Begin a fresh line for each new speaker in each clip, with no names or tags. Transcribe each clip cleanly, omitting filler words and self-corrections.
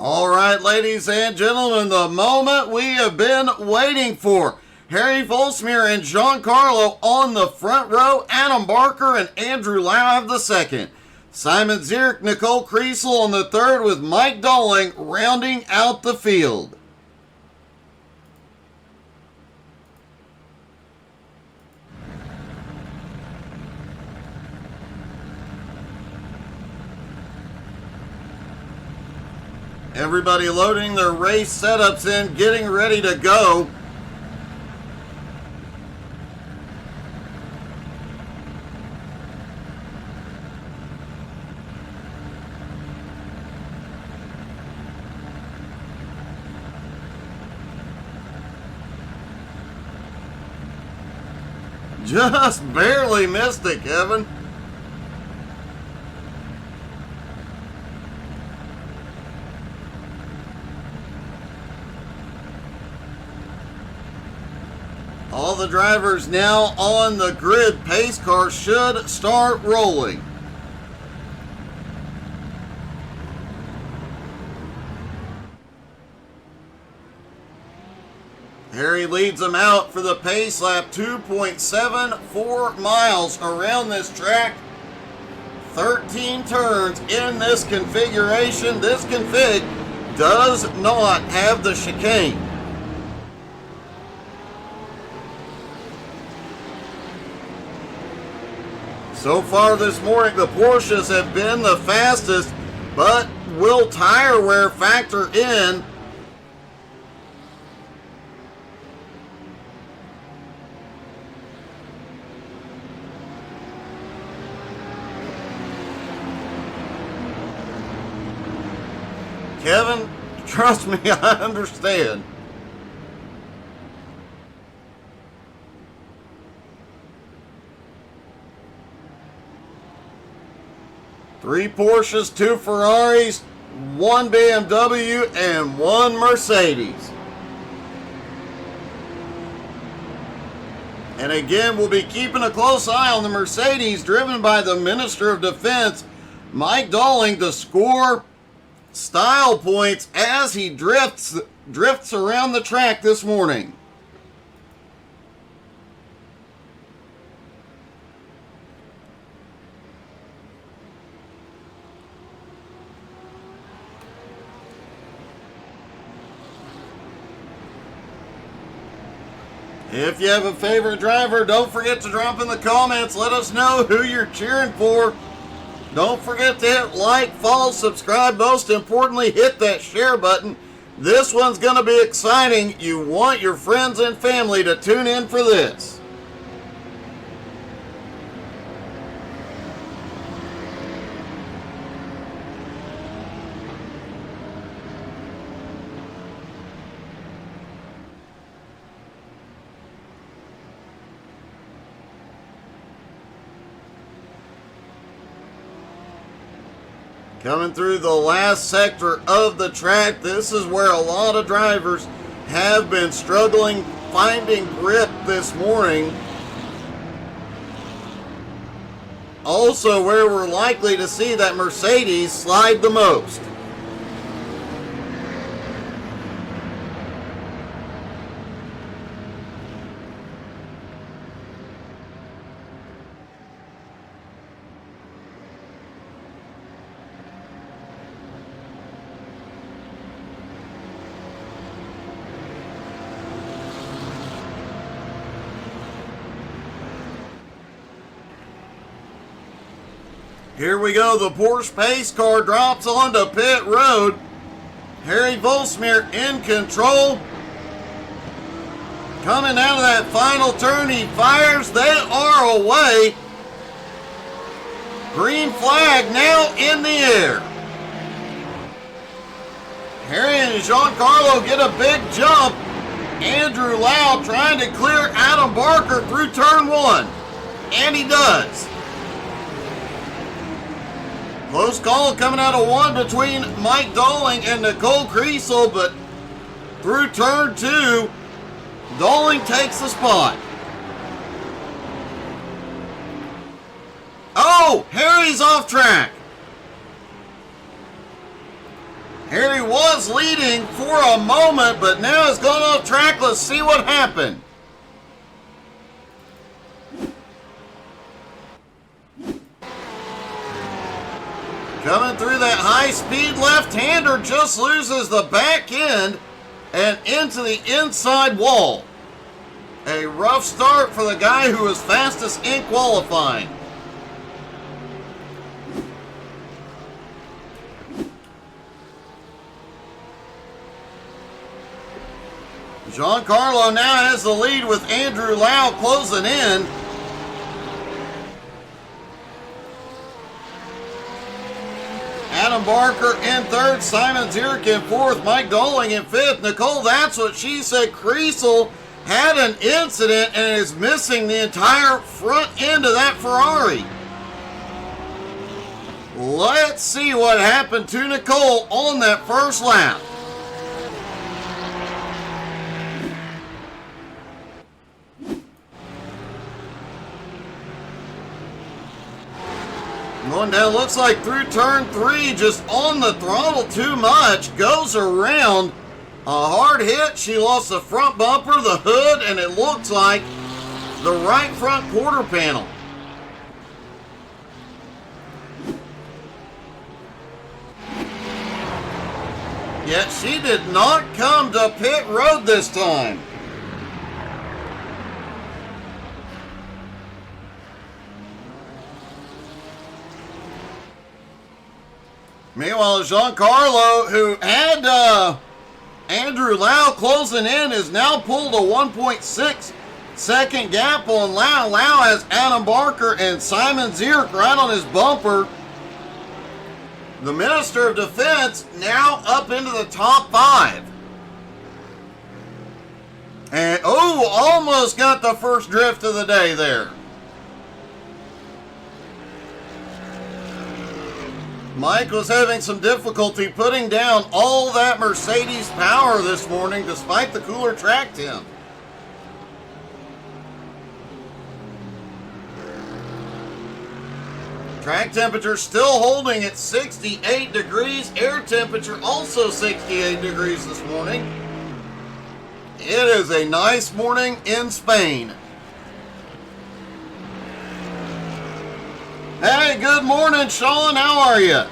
All right, ladies and gentlemen, the moment we have been waiting for. Harry Volsmere and Giancarlo on the front row. Adam Barker and Andrew Lau have the second. Simon Zierk, Nicole Kriesel on the third, with Mike Dolling rounding out the field. Everybody loading their race setups in, getting ready to go. Just barely missed it, Kevin. All the drivers now on the grid. Pace car should start rolling. Harry leads them out for the pace lap. 2.74 miles around this track. 13 turns in this configuration. This config does not have the chicane. So far this morning, the Porsches have been the fastest, but will tire wear factor in? Kevin, trust me, I understand. Three Porsches, two Ferraris, one BMW, and one Mercedes. And again, we'll be keeping a close eye on the Mercedes, driven by the Minister of Defense, Mike Dolling, to score style points as he drifts around the track this morning. If you have a favorite driver, don't forget to drop in the comments. Let us know who you're cheering for. Don't forget to hit like, follow, subscribe. Most importantly, hit that share button. This one's going to be exciting. You want your friends and family to tune in for this. Coming through the last sector of the track, this is where a lot of drivers have been struggling finding grip this morning. Also where we're likely to see that Mercedes slide the most. Here we go, the Porsche pace car drops onto pit road. Harry Volsmere in control. Coming out of that final turn, he fires. They are away. Green flag now in the air. Harry and Giancarlo get a big jump. Andrew Lau trying to clear Adam Barker through turn one. And he does. Close call coming out of one between Mike Dolling and Nicole Kriesel, but through turn two, Dolling takes the spot. Oh, Harry's off track. Harry was leading for a moment, but now has gone off track. Let's see what happened. Coming through that high-speed left-hander, just loses the back end and into the inside wall. A rough start for the guy who was fastest in qualifying. Giancarlo now has the lead with Andrew Lau closing in. Adam Barker in third, Simon Zierk in fourth, Mike Dolling in fifth. Nicole, that's what she said. Kreisel had an incident and is missing the entire front end of that Ferrari. Let's see what happened to Nicole on that first lap. Going down, looks like through turn 3, just on the throttle too much, goes around. A hard hit, she lost the front bumper, the hood, and it looks like the right front quarter panel. Yet she did not come to pit road this time. Meanwhile, Giancarlo, who had Andrew Lau closing in, is now pulled a 1.6 second gap on Lau. Lau has Adam Barker and Simon Zierk right on his bumper. The Minister of Defense now up into the top 5. And, oh, almost got the first drift of the day there. Mike was having some difficulty putting down all that Mercedes power this morning despite the cooler track temp. Track temperature still holding at 68 degrees. Air temperature also 68 degrees this morning. It is a nice morning in Spain. Hey, good morning, Sean. How are you?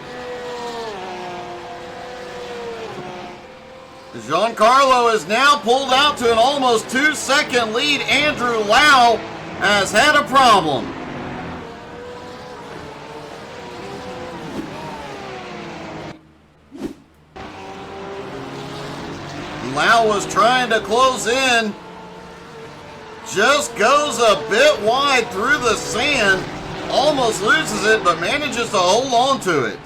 Giancarlo is now pulled out to an almost 2-second lead. Andrew Lau has had a problem. Lau was trying to close in. Just goes a bit wide through the sand. Almost loses it, but manages to hold on to it.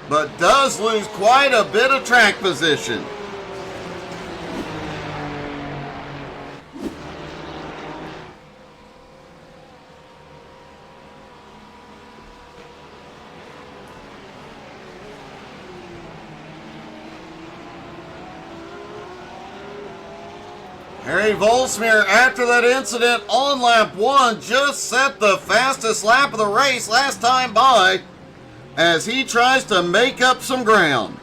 But does lose quite a bit of track position. Harry Volsmir, after that incident on lap 1, just set the fastest lap of the race last time by as he tries to make up some ground.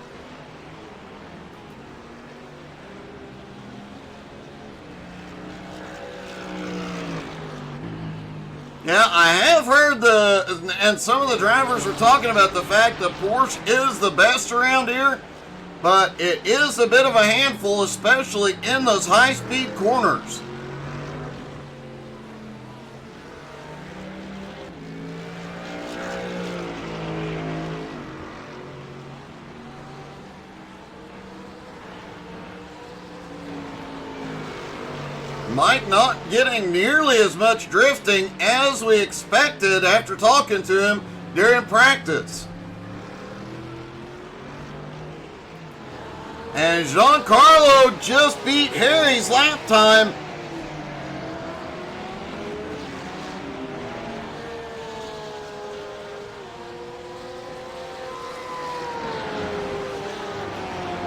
Now, I have heard and some of the drivers were talking about the fact that Porsche is the best around here. But it is a bit of a handful, especially in those high-speed corners. Mike not getting nearly as much drifting as we expected after talking to him during practice. And Giancarlo just beat Harry's lap time.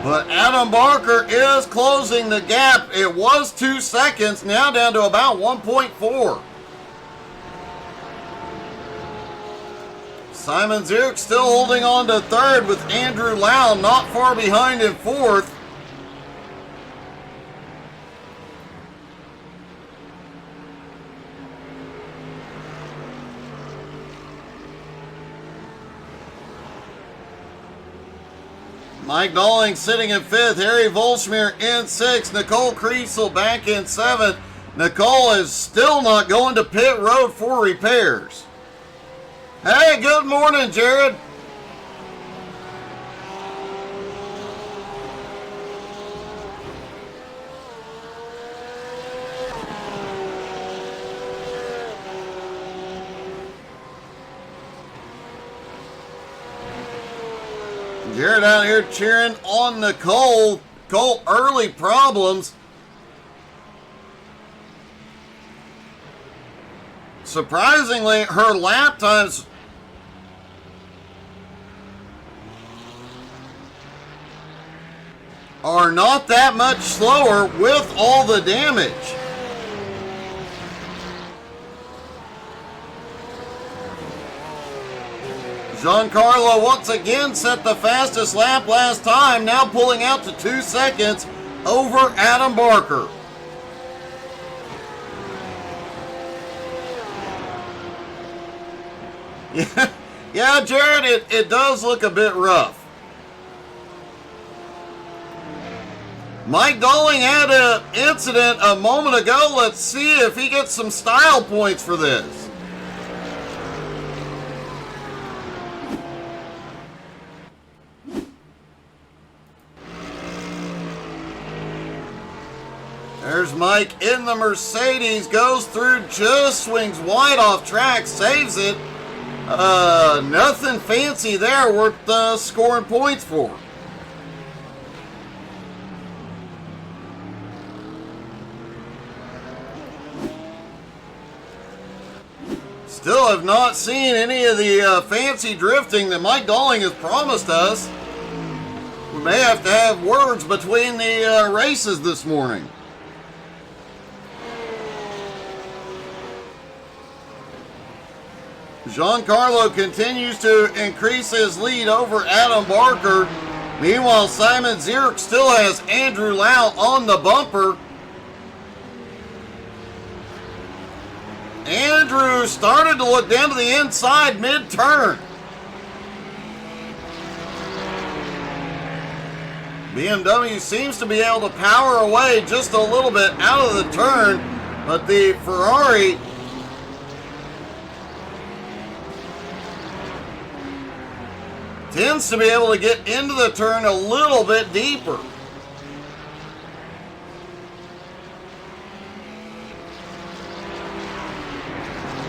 But Adam Barker is closing the gap. It was 2 seconds, now down to about 1.4. Simon Zierk still holding on to third with Andrew Lau not far behind in fourth. Mike Dalling sitting in fifth. Harry Volschmier in sixth. Nicole Kriesel back in seventh. Nicole is still not going to pit road for repairs. Hey, good morning, Jared. Jared out here cheering on Nicole. Nicole, early problems. Surprisingly, her lap times are not that much slower with all the damage. Giancarlo once again set the fastest lap last time, now pulling out to 2 seconds over Adam Barker. Yeah, Jared, it does look a bit rough. Mike Dalling had an incident a moment ago. Let's see if he gets some style points for this. There's Mike in the Mercedes, goes through, just swings wide off track, saves it. Nothing fancy there worth scoring points for. Still have not seen any of the fancy drifting that Mike Dalling has promised us. We may have to have words between the races this morning. Giancarlo continues to increase his lead over Adam Barker. Meanwhile, Simon Zierk still has Andrew Lau on the bumper. Andrew started to look down to the inside mid-turn. BMW seems to be able to power away just a little bit out of the turn, but the Ferrari tends to be able to get into the turn a little bit deeper.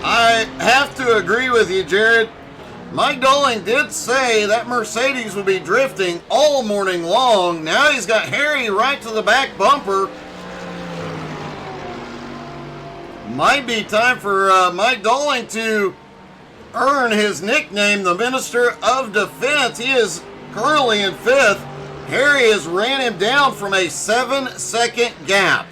I have to agree with you, Jared. Mike Dalling did say that Mercedes would be drifting all morning long. Now he's got Harry right to the back bumper. Might be time for Mike Dalling to earn his nickname, the Minister of Defense. He is currently in fifth. Harry has ran him down from a 7-second gap.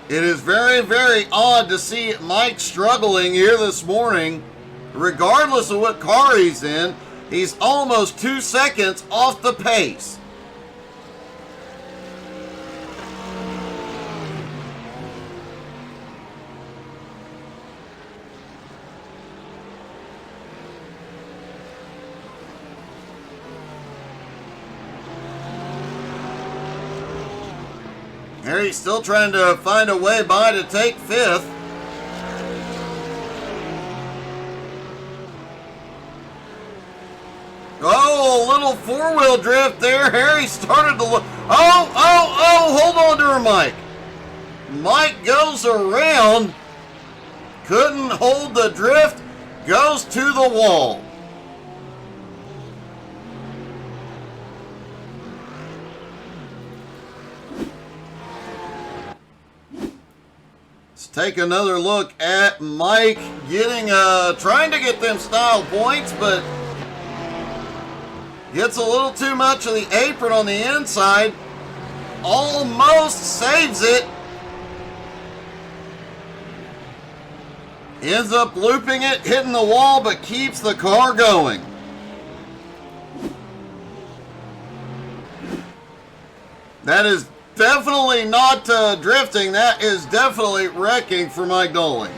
It is very, very odd to see Mike struggling here this morning. Regardless of what car he's in, he's almost 2 seconds off the pace. Harry's still trying to find a way by to take fifth. Oh, a little four-wheel drift there. Harry started to look. Oh, hold on to her, Mike. Mike goes around. Couldn't hold the drift. Goes to the wall. Take another look at Mike getting trying to get them style points, but gets a little too much of the apron on the inside. Almost saves it. Ends up looping it, hitting the wall, but keeps the car going. That is definitely not drifting. That is definitely wrecking for Mike Dowling.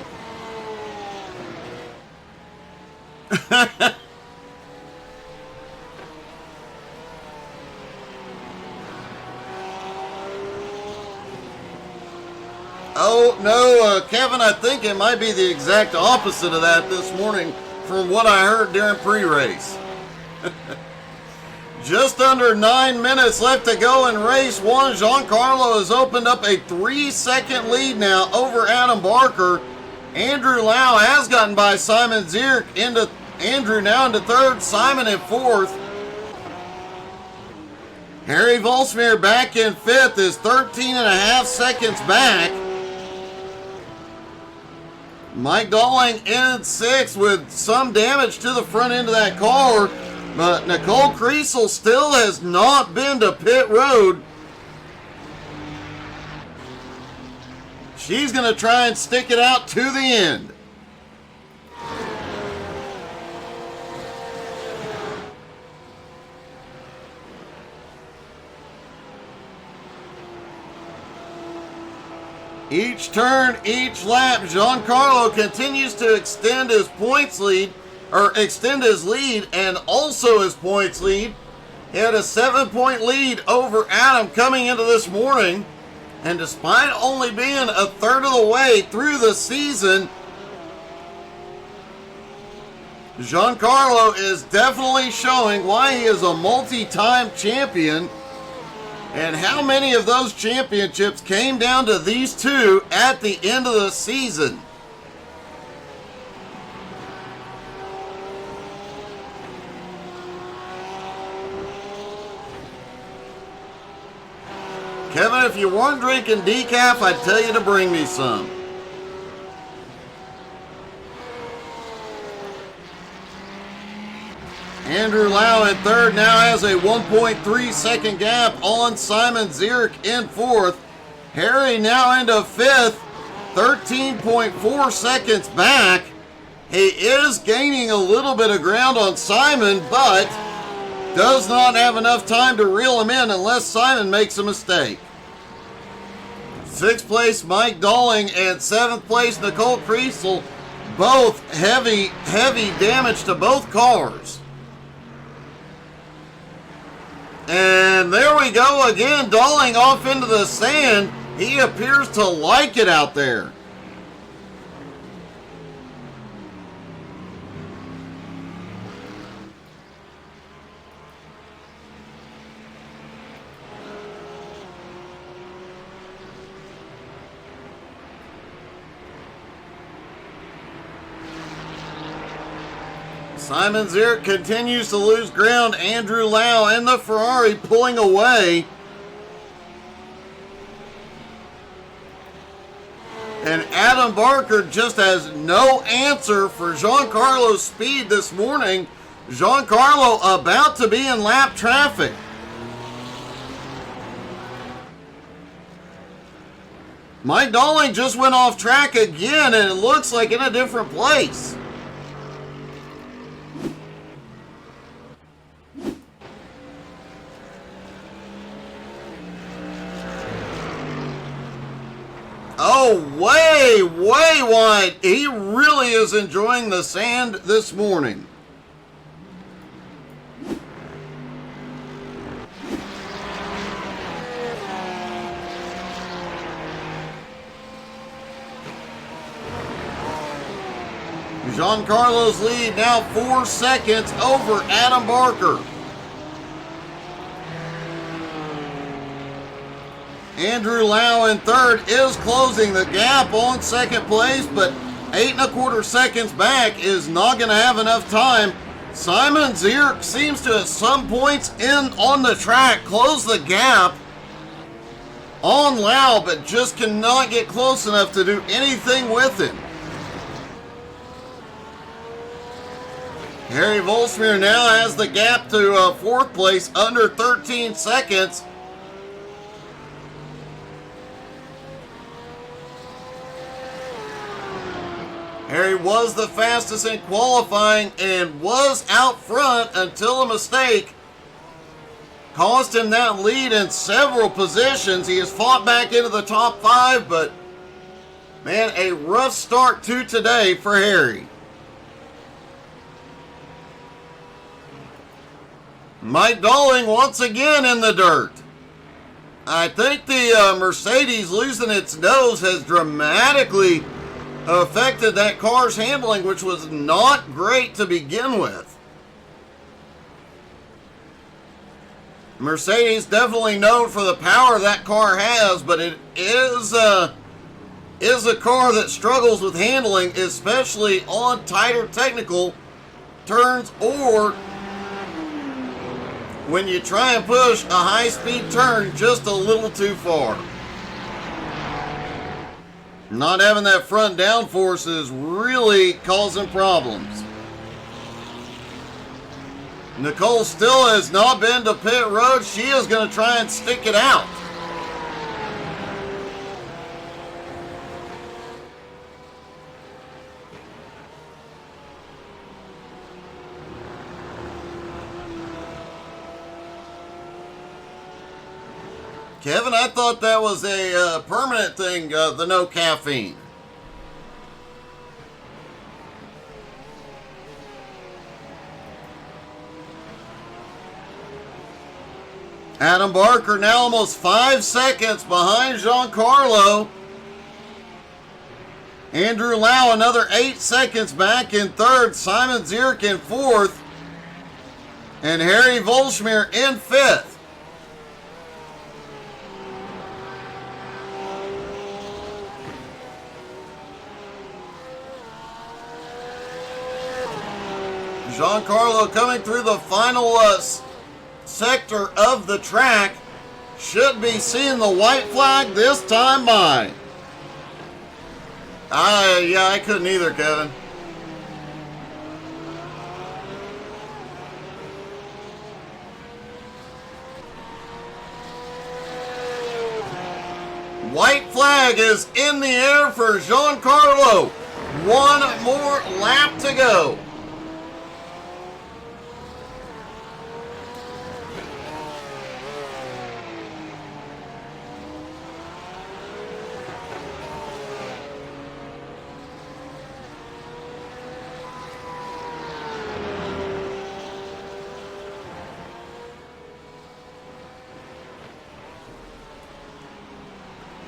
Oh, no, Kevin, I think it might be the exact opposite of that this morning from what I heard during pre-race. Just under 9 minutes left to go in race one. Giancarlo has opened up a 3-second lead now over Adam Barker. Andrew Lau has gotten by Simon Zierk. Andrew now into third, Simon in fourth. Harry Volsmir back in fifth is 13.5 seconds back. Mike Dowling in sixth with some damage to the front end of that car. But Nicole Kriesel still has not been to pit road. She's going to try and stick it out to the end. Each turn, each lap, Giancarlo continues to extend his points lead, or extend his lead and also his points lead. He had a 7-point lead over Adam coming into this morning. And despite only being a third of the way through the season, Giancarlo is definitely showing why he is a multi-time champion. And how many of those championships came down to these two at the end of the season? Kevin, if you weren't drinking decaf, I'd tell you to bring me some. Andrew Lau in third now has a 1.3 second gap on Simon Zierk in fourth. Harry now into fifth, 13.4 seconds back. He is gaining a little bit of ground on Simon, but does not have enough time to reel him in unless Simon makes a mistake. Sixth place, Mike Dowling, and seventh place, Nicole Kriesel. Both heavy damage to both cars. And there we go again, Dowling off into the sand. He appears to like it out there. Simon Zierk continues to lose ground. Andrew Lau and the Ferrari pulling away. And Adam Barker just has no answer for Giancarlo's speed this morning. Giancarlo about to be in lap traffic. Mike Dowling just went off track again, and it looks like in a different place. Oh, way wide. He really is enjoying the sand this morning. Giancarlo's lead now 4 seconds over Adam Barker. Andrew Lau in third is closing the gap on second place, but 8 1/4 seconds back is not going to have enough time. Simon Zierk seems to at some points in on the track close the gap on Lau, but just cannot get close enough to do anything with it. Harry Volsmir now has the gap to fourth place under 13 seconds. Harry was the fastest in qualifying and was out front until a mistake cost him that lead in several positions. He has fought back into the top 5, but man, a rough start to today for Harry. Mike Dolling once again in the dirt. I think the Mercedes losing its nose has dramatically affected that car's handling, which was not great to begin with. Mercedes definitely known for the power that car has, but it is a car that struggles with handling, especially on tighter technical turns or when you try and push a high-speed turn just a little too far. Not having that front downforce is really causing problems. Nicole still has not been to pit road. She is going to try and stick it out. Kevin, I thought that was a permanent thing, the no caffeine. Adam Barker now almost 5 seconds behind Giancarlo. Andrew Lau another 8 seconds back in third. Simon Zierk in fourth. And Harry Volschmier in fifth. Giancarlo coming through the final sector of the track. Should be seeing the white flag this time by. Yeah, I couldn't either, Kevin. White flag is in the air for Giancarlo. One more lap to go.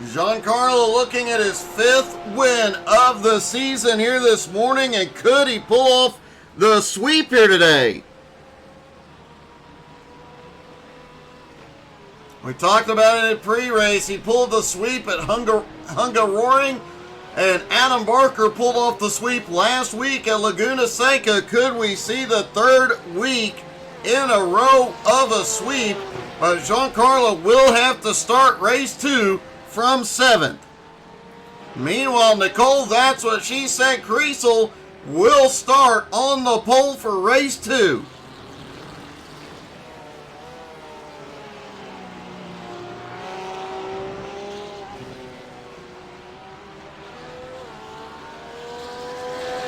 Giancarlo looking at his 5th win of the season here this morning, and could he pull off the sweep here today? We talked about it in pre-race. He pulled the sweep at Hungaroring, and Adam Barker pulled off the sweep last week at Laguna Seca. Could we see the 3rd week in a row of a sweep? But Giancarlo will have to start race 2 from 7th. Meanwhile, Nicole, that's what she said, Creasel will start on the pole for race 2.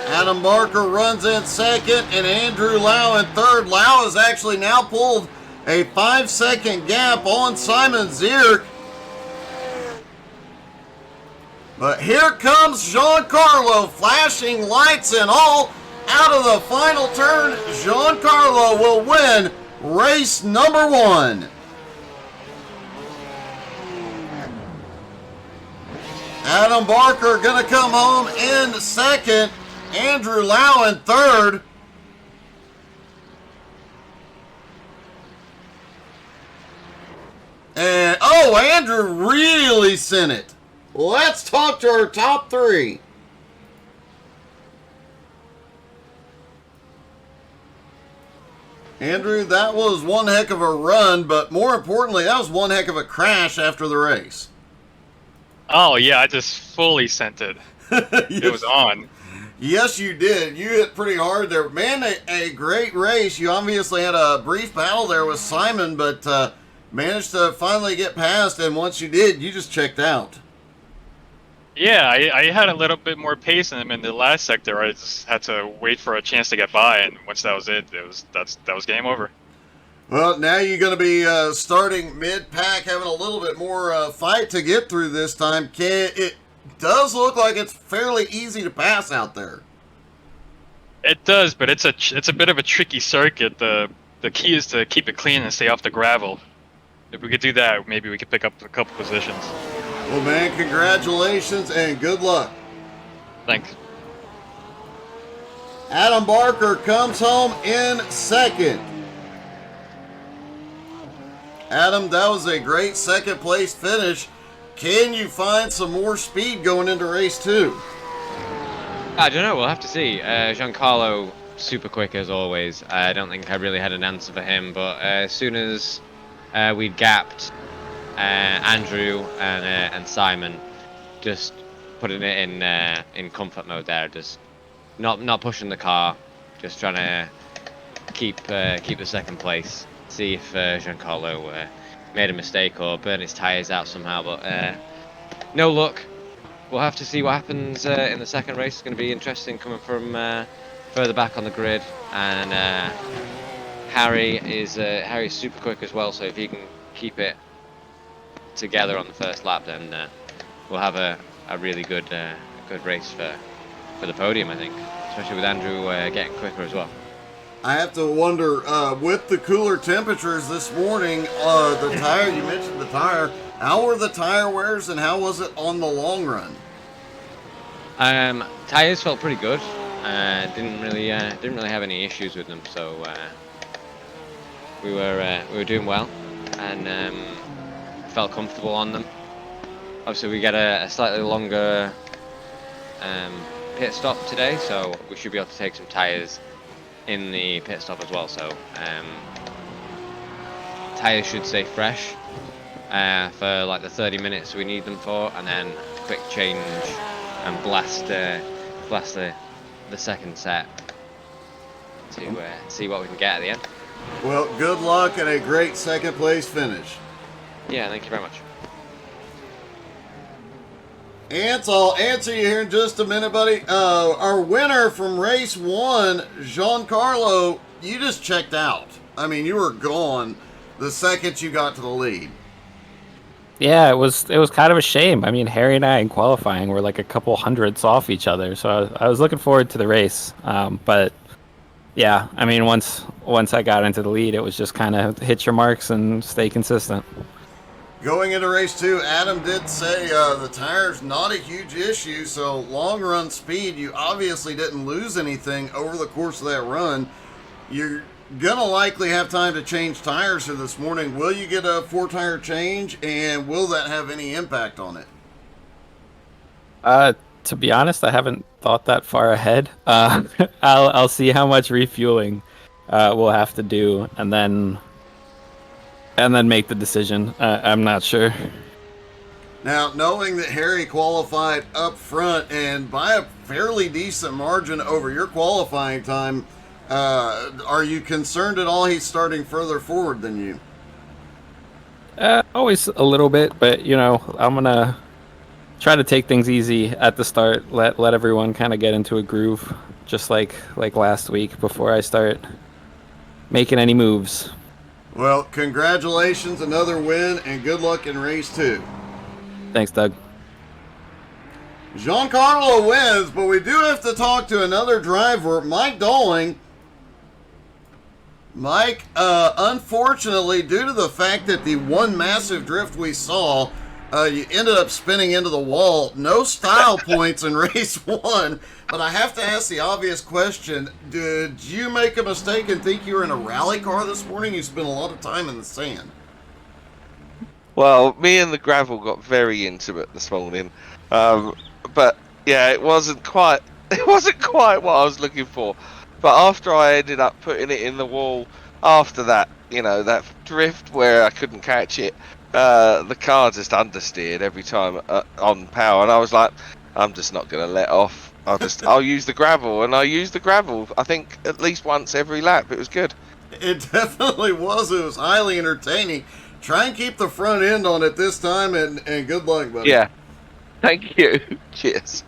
Adam Barker runs in 2nd and Andrew Lau in 3rd. Lau has actually now pulled a 5-second gap on Simon Zierk. But here comes Giancarlo, flashing lights and all. Out of the final turn, Giancarlo will win race number 1. Adam Barker going to come home in 2nd. Andrew Lau in 3rd. And, Andrew really sent it. Let's talk to our top 3. Andrew, that was one heck of a run, but more importantly, that was one heck of a crash after the race.
Oh, yeah, I just fully sent it. It was on.
Yes, you did. You hit pretty hard there. Man, a great race. You obviously had a brief battle there with Simon, but managed to finally get past, and once you did, you just checked out.
Yeah, I had a little bit more pace in him in the last sector. I just had to wait for a chance to get by, and once that was it, that was game over.
Well, now you're going to be starting mid-pack, having a little bit more fight to get through this time. It does look like it's fairly easy to pass out there.
It does, but it's a bit of a tricky circuit. The key is to keep it clean and stay off the gravel. If we could do that, maybe we could pick up a couple positions.
Well, man, congratulations and good luck.
Thanks.
Adam Barker comes home in second. Adam, that was a great second place finish. Can you find some more speed going into race 2?
I don't know, we'll have to see. Giancarlo, super quick as always. I don't think I really had an answer for him, but as soon as we'd gapped Andrew and Simon, just putting it in comfort mode there, just not pushing the car, just trying to keep the second place. See if Giancarlo made a mistake or burned his tyres out somehow, but no luck. We'll have to see what happens in the second race. It's going to be interesting coming from further back on the grid, and Harry's super quick as well, so if he can keep it together on the first lap, then we'll have a really good race for the podium, I think, especially with Andrew getting quicker as well.
I have to wonder, with the cooler temperatures this morning, the tire, you mentioned the tire, how were the tire wears and how was it on the long run?
Tires felt pretty good. Didn't really have any issues with them, so we were doing well and felt comfortable on them. Obviously, we get a slightly longer pit stop today, so we should be able to take some tires in the pit stop as well. So tires should stay fresh for like the 30 minutes we need them for, and then quick change and blast the second set to see what we can get at the end.
Well, good luck and a great second place finish.
Yeah, thank you very much.
Ants, I'll answer you here in just a minute, buddy. Our winner from race 1, Giancarlo, you just checked out. I mean, you were gone the second you got to the lead.
Yeah, it was kind of a shame. I mean, Harry and I in qualifying were like a couple hundredths off each other, so I was looking forward to the race. But yeah, I mean, once I got into the lead, it was just kind of hit your marks and stay consistent.
Going into race 2, Adam did say the tire's not a huge issue, so long run speed, you obviously didn't lose anything over the course of that run. You're gonna likely have time to change tires here this morning. Will you get a 4-tire change, and will that have any impact on it?
To be honest, I haven't thought that far ahead. I'll see how much refueling we'll have to do, and then make the decision. I'm not sure.
Now, knowing that Harry qualified up front and by a fairly decent margin over your qualifying time, are you concerned at all he's starting further forward than you?
Always a little bit, but I'm gonna try to take things easy at the start. Let everyone kind of get into a groove, just like last week, before I start making any moves.
Well, congratulations, another win, and good luck in race 2.
Thanks, Doug.
Giancarlo wins, but we do have to talk to another driver, Mike Doling. Mike, unfortunately, due to the fact that the one massive drift we saw, you ended up spinning into the wall. No style points in race 1, but I have to ask the obvious question. Did you make a mistake and think you were in a rally car this morning? You spent a lot of time in the sand.
Well, me and the gravel got very intimate this morning, but yeah, it wasn't quite what I was looking for. But after I ended up putting it in the wall, after that, that drift where I couldn't catch it, the car just understeered every time on power, and I was like, I'm just not going to let off. I'll use the gravel, and I used the gravel, I think, at least once every lap. It was good.
It definitely was. It was highly entertaining. Try and keep the front end on it this time, and good luck, buddy.
Yeah. Thank you. Cheers.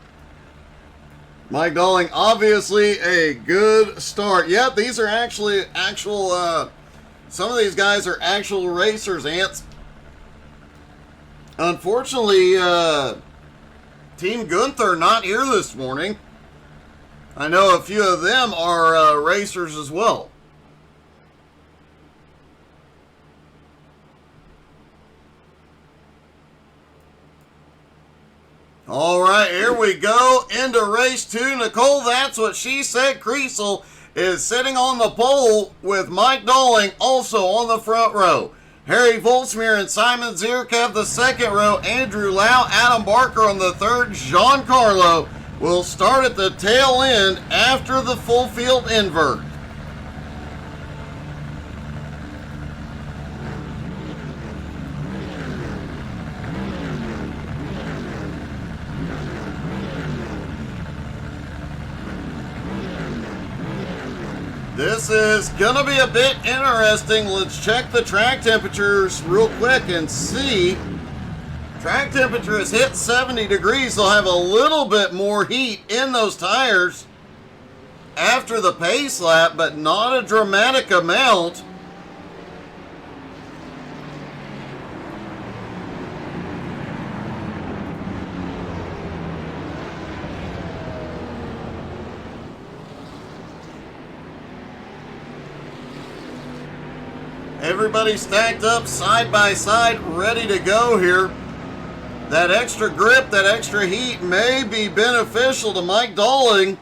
Mike Dolling, obviously a good start. Yep, these are actually some of these guys are actual racers, Ants. Unfortunately, Team Gunther not here this morning. I know a few of them are racers as well. All right, here we go into race 2. Nicole, that's what she said. Creasel is sitting on the pole with Mike Dolling also on the front row. Harry Volsmir and Simon Zierk have the second row. Andrew Lau, Adam Barker on the third. Giancarlo will start at the tail end after the full field invert. This is going to be a bit interesting. Let's check the track temperatures real quick and see. Track temperature has hit 70 degrees. They'll have a little bit more heat in those tires after the pace lap, but not a dramatic amount. Everybody stacked up side by side, ready to go here. That extra grip, that extra heat may be beneficial to Mike Dolling.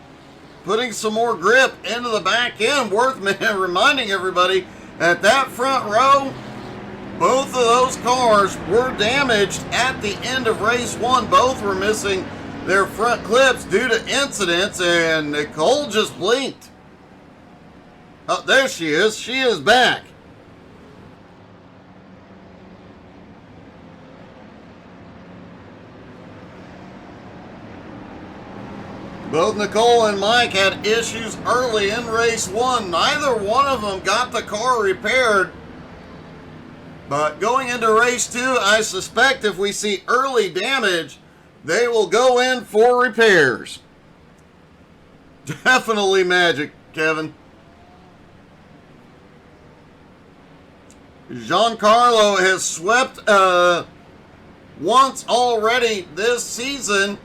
Putting some more grip into the back end. Worth reminding everybody at that front row, both of those cars were damaged at the end of race 1. Both were missing their front clips due to incidents, and Nicole just blinked. Oh, there she is. She is back. Both Nicole and Mike had issues early in race 1. Neither one of them got the car repaired. But going into race 2, I suspect if we see early damage, they will go in for repairs. Definitely magic, Kevin. Giancarlo has swept once already this season.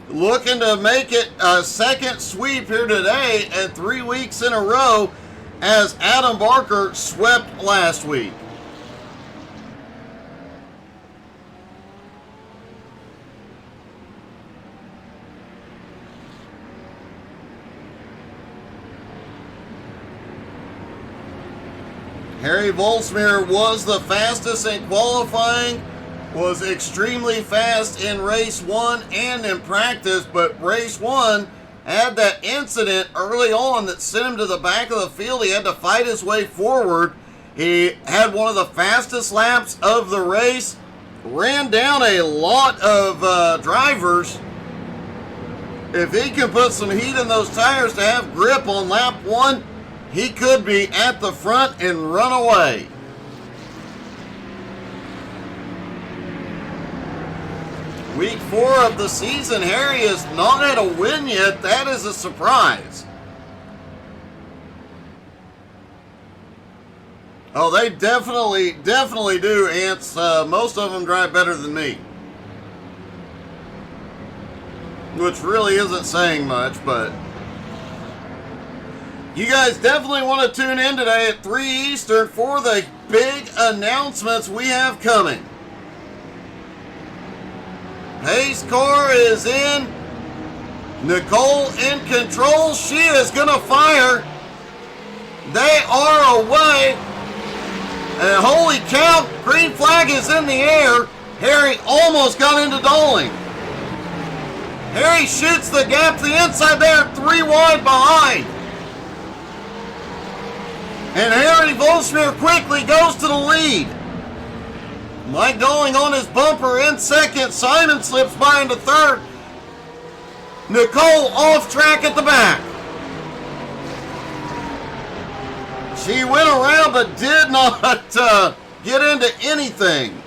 Looking to make it a second sweep here today and 3 weeks in a row as Adam Barker swept last week. Harry Volsmir was the fastest in qualifying, was extremely fast in race 1 and in practice, but race 1 had that incident early on that sent him to the back of the field. He had to fight his way forward. He had one of the fastest laps of the race, ran down a lot of drivers. If he can put some heat in those tires to have grip on lap 1, he could be at the front and run away. Week 4 of the season, Harry has not had a win yet. That is a surprise. Oh, they definitely do, Ants. Most of them drive better than me. Which really isn't saying much, but you guys definitely want to tune in today at 3 Eastern for the big announcements we have coming. Pace car is in. Nicole in control. She is going to fire. They are away. And holy cow, green flag is in the air. Harry almost got into Dolling. Harry shoots the gap to the inside there, 3 wide behind. And Harry Volsmir quickly goes to the lead. Mike Dolling on his bumper in second. Simon slips by into third. Nicole off track at the back. She went around but did not get into anything.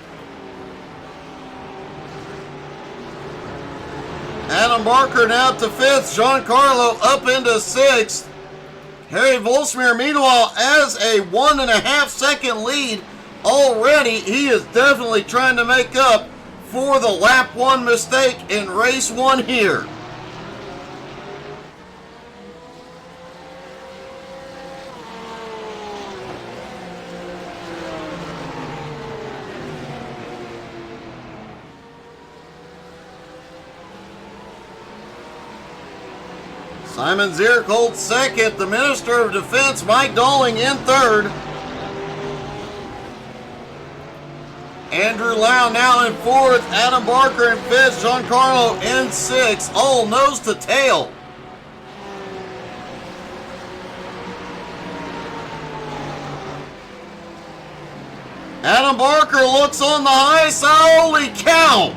Adam Barker now to 5th. Giancarlo up into 6th. Harry Volsmir, meanwhile, has a 1.5 second lead already. He is definitely trying to make up for the lap 1 mistake in race 1 here. Simon Zierk holds 2nd. The Minister of Defense, Mike Dolling, in 3rd. Andrew Lau now in 4th. Adam Barker in 5th. Giancarlo in 6th. All nose to tail. Adam Barker looks on the high side. Holy cow!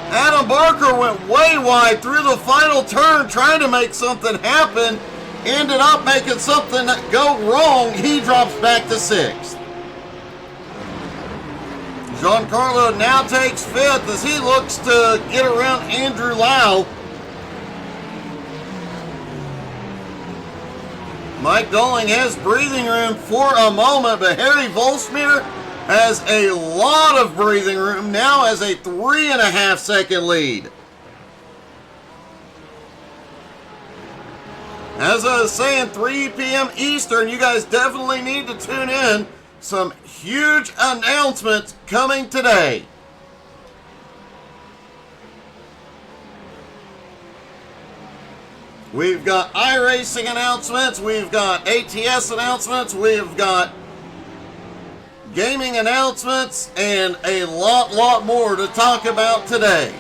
Adam Barker went way wide through the final turn trying to make something happen. Ended up making something go wrong. He drops back to 6th. Giancarlo now takes 5th as he looks to get around Andrew Lau. Mike Dolling has breathing room for a moment, but Harry Volsmir has a lot of breathing room, now has a 3.5 second lead. As I was saying, 3 p.m. Eastern, you guys definitely need to tune in. Some huge announcements coming today. We've got iRacing announcements, we've got ATS announcements, we've got gaming announcements, and a lot more to talk about today.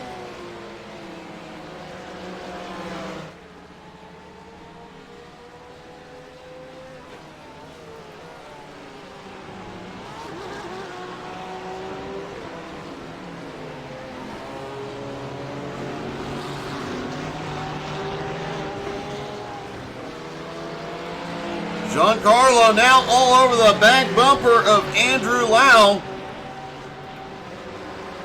Giancarlo now all over the back bumper of Andrew Lau.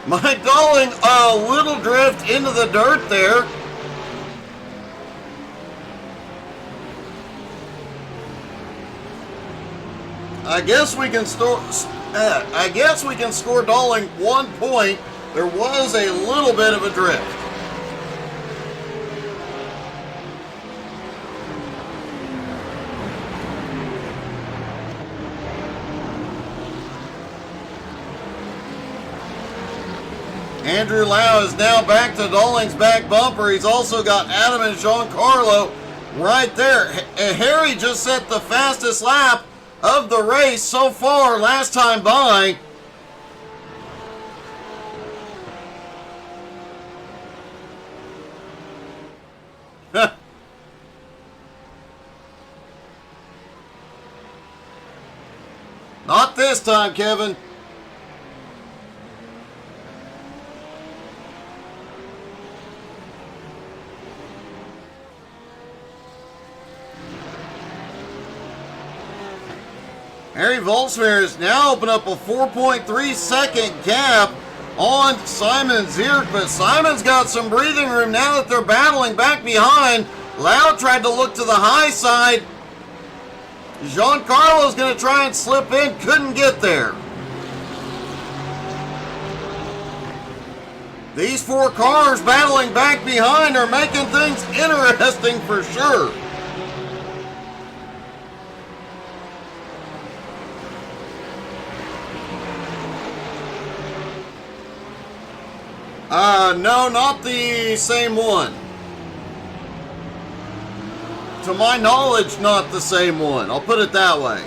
Mike Dolling a little drift into the dirt there. I guess we can score Dolling 1 point. There was a little bit of a drift. Andrew Lau is now back to Dolling's back bumper. He's also got Adam and Giancarlo right there. Harry just set the fastest lap of the race so far last time by. Not this time, Kevin. Harry Volsmir has now opened up a 4.3 second gap on Simon Zierk, but Simon's got some breathing room now that they're battling back behind. Lau tried to look to the high side. Giancarlo's going to try and slip in, couldn't get there. These 4 cars battling back behind are making things interesting for sure. No, not the same one. To my knowledge, not the same one. I'll put it that way.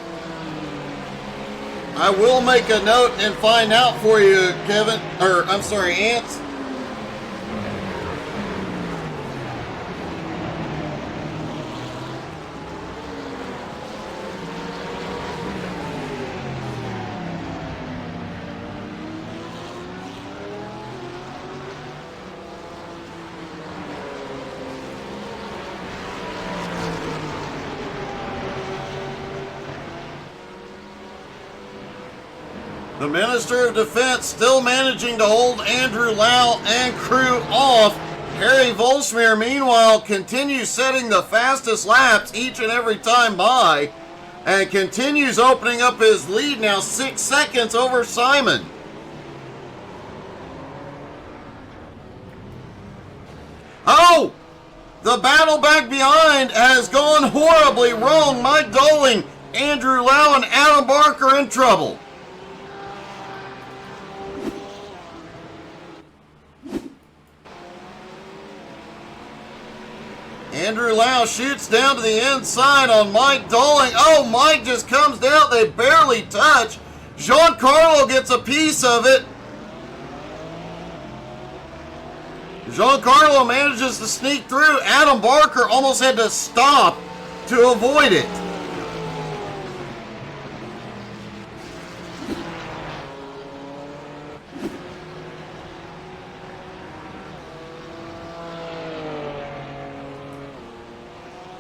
I will make a note and find out for you, Kevin. Or, I'm sorry, Ants. The Minister of Defense still managing to hold Andrew Lau and crew off. Harry Volsmir, meanwhile, continues setting the fastest laps each and every time by and continues opening up his lead now 6 seconds over Simon. Oh! The battle back behind has gone horribly wrong. Mike Doling, Andrew Lau, and Adam Barker in trouble. Andrew Lau shoots down to the inside on Mike Doling. Oh, Mike just comes down. They barely touch. Giancarlo gets a piece of it. Giancarlo manages to sneak through. Adam Barker almost had to stop to avoid it.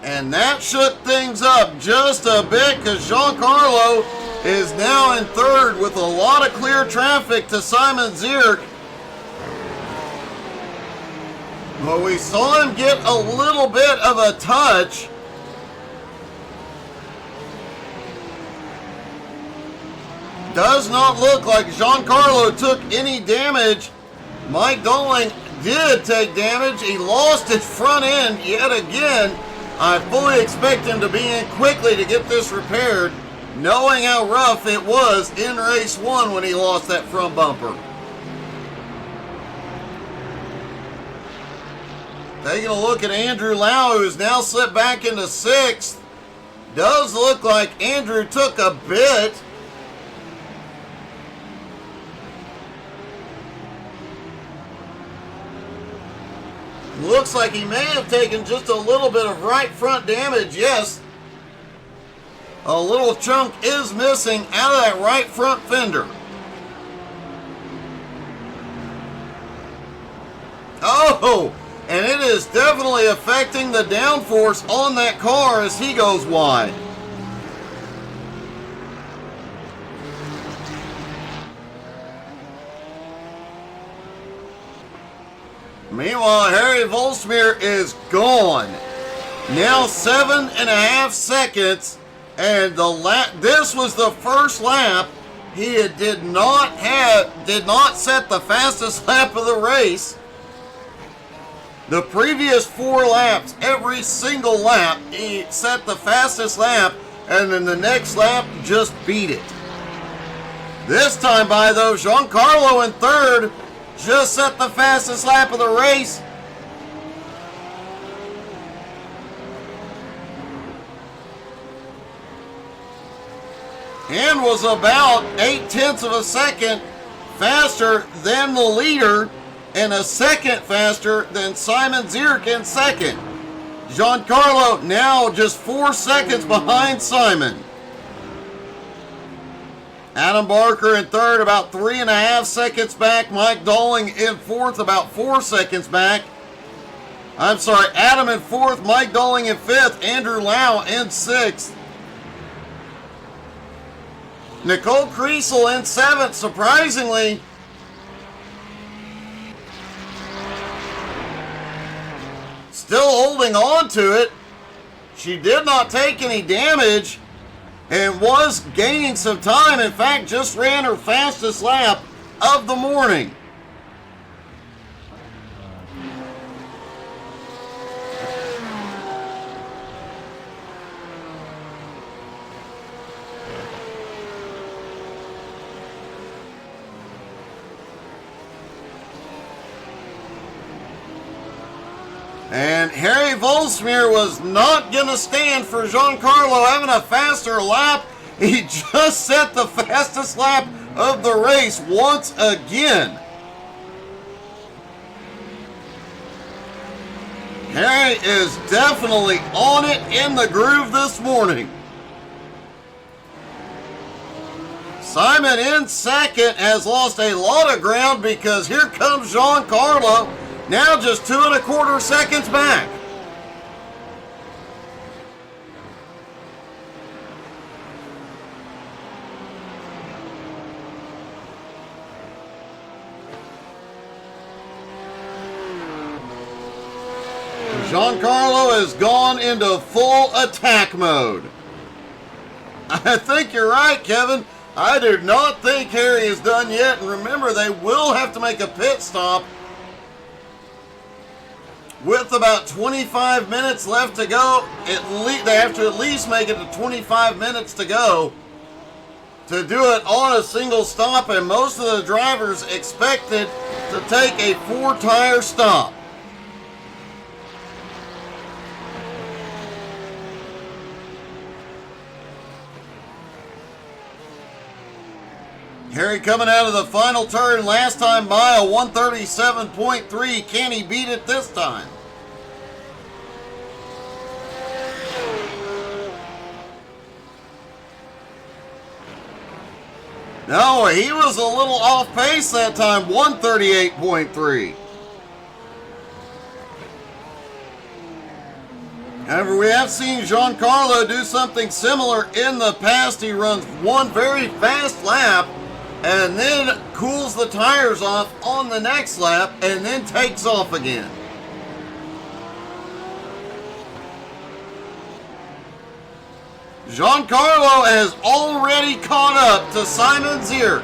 And that shook things up just a bit because Giancarlo is now in third with a lot of clear traffic to Simon Zierk. Well, we saw him get a little bit of a touch. Does not look like Giancarlo took any damage. Mike Doling did take damage. He lost his front end yet again. I fully expect him to be in quickly to get this repaired, knowing how rough it was in race 1 when he lost that front bumper. Taking a look at Andrew Lau, who is now slipped back into 6th. Does look like Andrew took a bit. Looks like he may have taken just a little bit of right front damage, yes. A little chunk is missing out of that right front fender. Oh, and it is definitely affecting the downforce on that car as he goes wide. Meanwhile, Harry Volsmir is gone. Now 7.5 seconds, and this was the first lap. He did not set the fastest lap of the race. The previous 4 laps, every single lap, he set the fastest lap, and then the next lap just beat it. This time by though, Giancarlo in third. Just set the fastest lap of the race. And was about 0.8 of a second faster than the leader and a second faster than Simon Zierk in second. Giancarlo now just 4 seconds behind Simon. Adam Barker in third, about 3.5 seconds back. Mike Doling in fourth, about 4 seconds back. I'm sorry, Adam in fourth, Mike Doling in fifth, Andrew Lau in sixth. Nicole Kriesel in seventh, surprisingly. Still holding on to it. She did not take any damage and was gaining some time. In fact, just ran her fastest lap of the morning. And Harry Volsmir was not going to stand for Giancarlo having a faster lap. He just set the fastest lap of the race once again. Harry is definitely on it in the groove this morning. Simon in second has lost a lot of ground because here comes Giancarlo. Now just 2.25 seconds back. Giancarlo has gone into full attack mode. I think you're right, Kevin. I do not think Harry is done yet. And remember, they will have to make a pit stop with about 25 minutes left to go. They have to at least make it to 25 minutes to go to do it on a single stop. And most of the drivers expected to take a 4-tire stop. Harry coming out of the final turn last time by a 137.3. Can he beat it this time? No, he was a little off pace that time, 138.3. However, we have seen Giancarlo do something similar in the past. He runs one very fast lap and then cools the tires off on the next lap and then takes off again. Giancarlo has already caught up to Simon Zierk.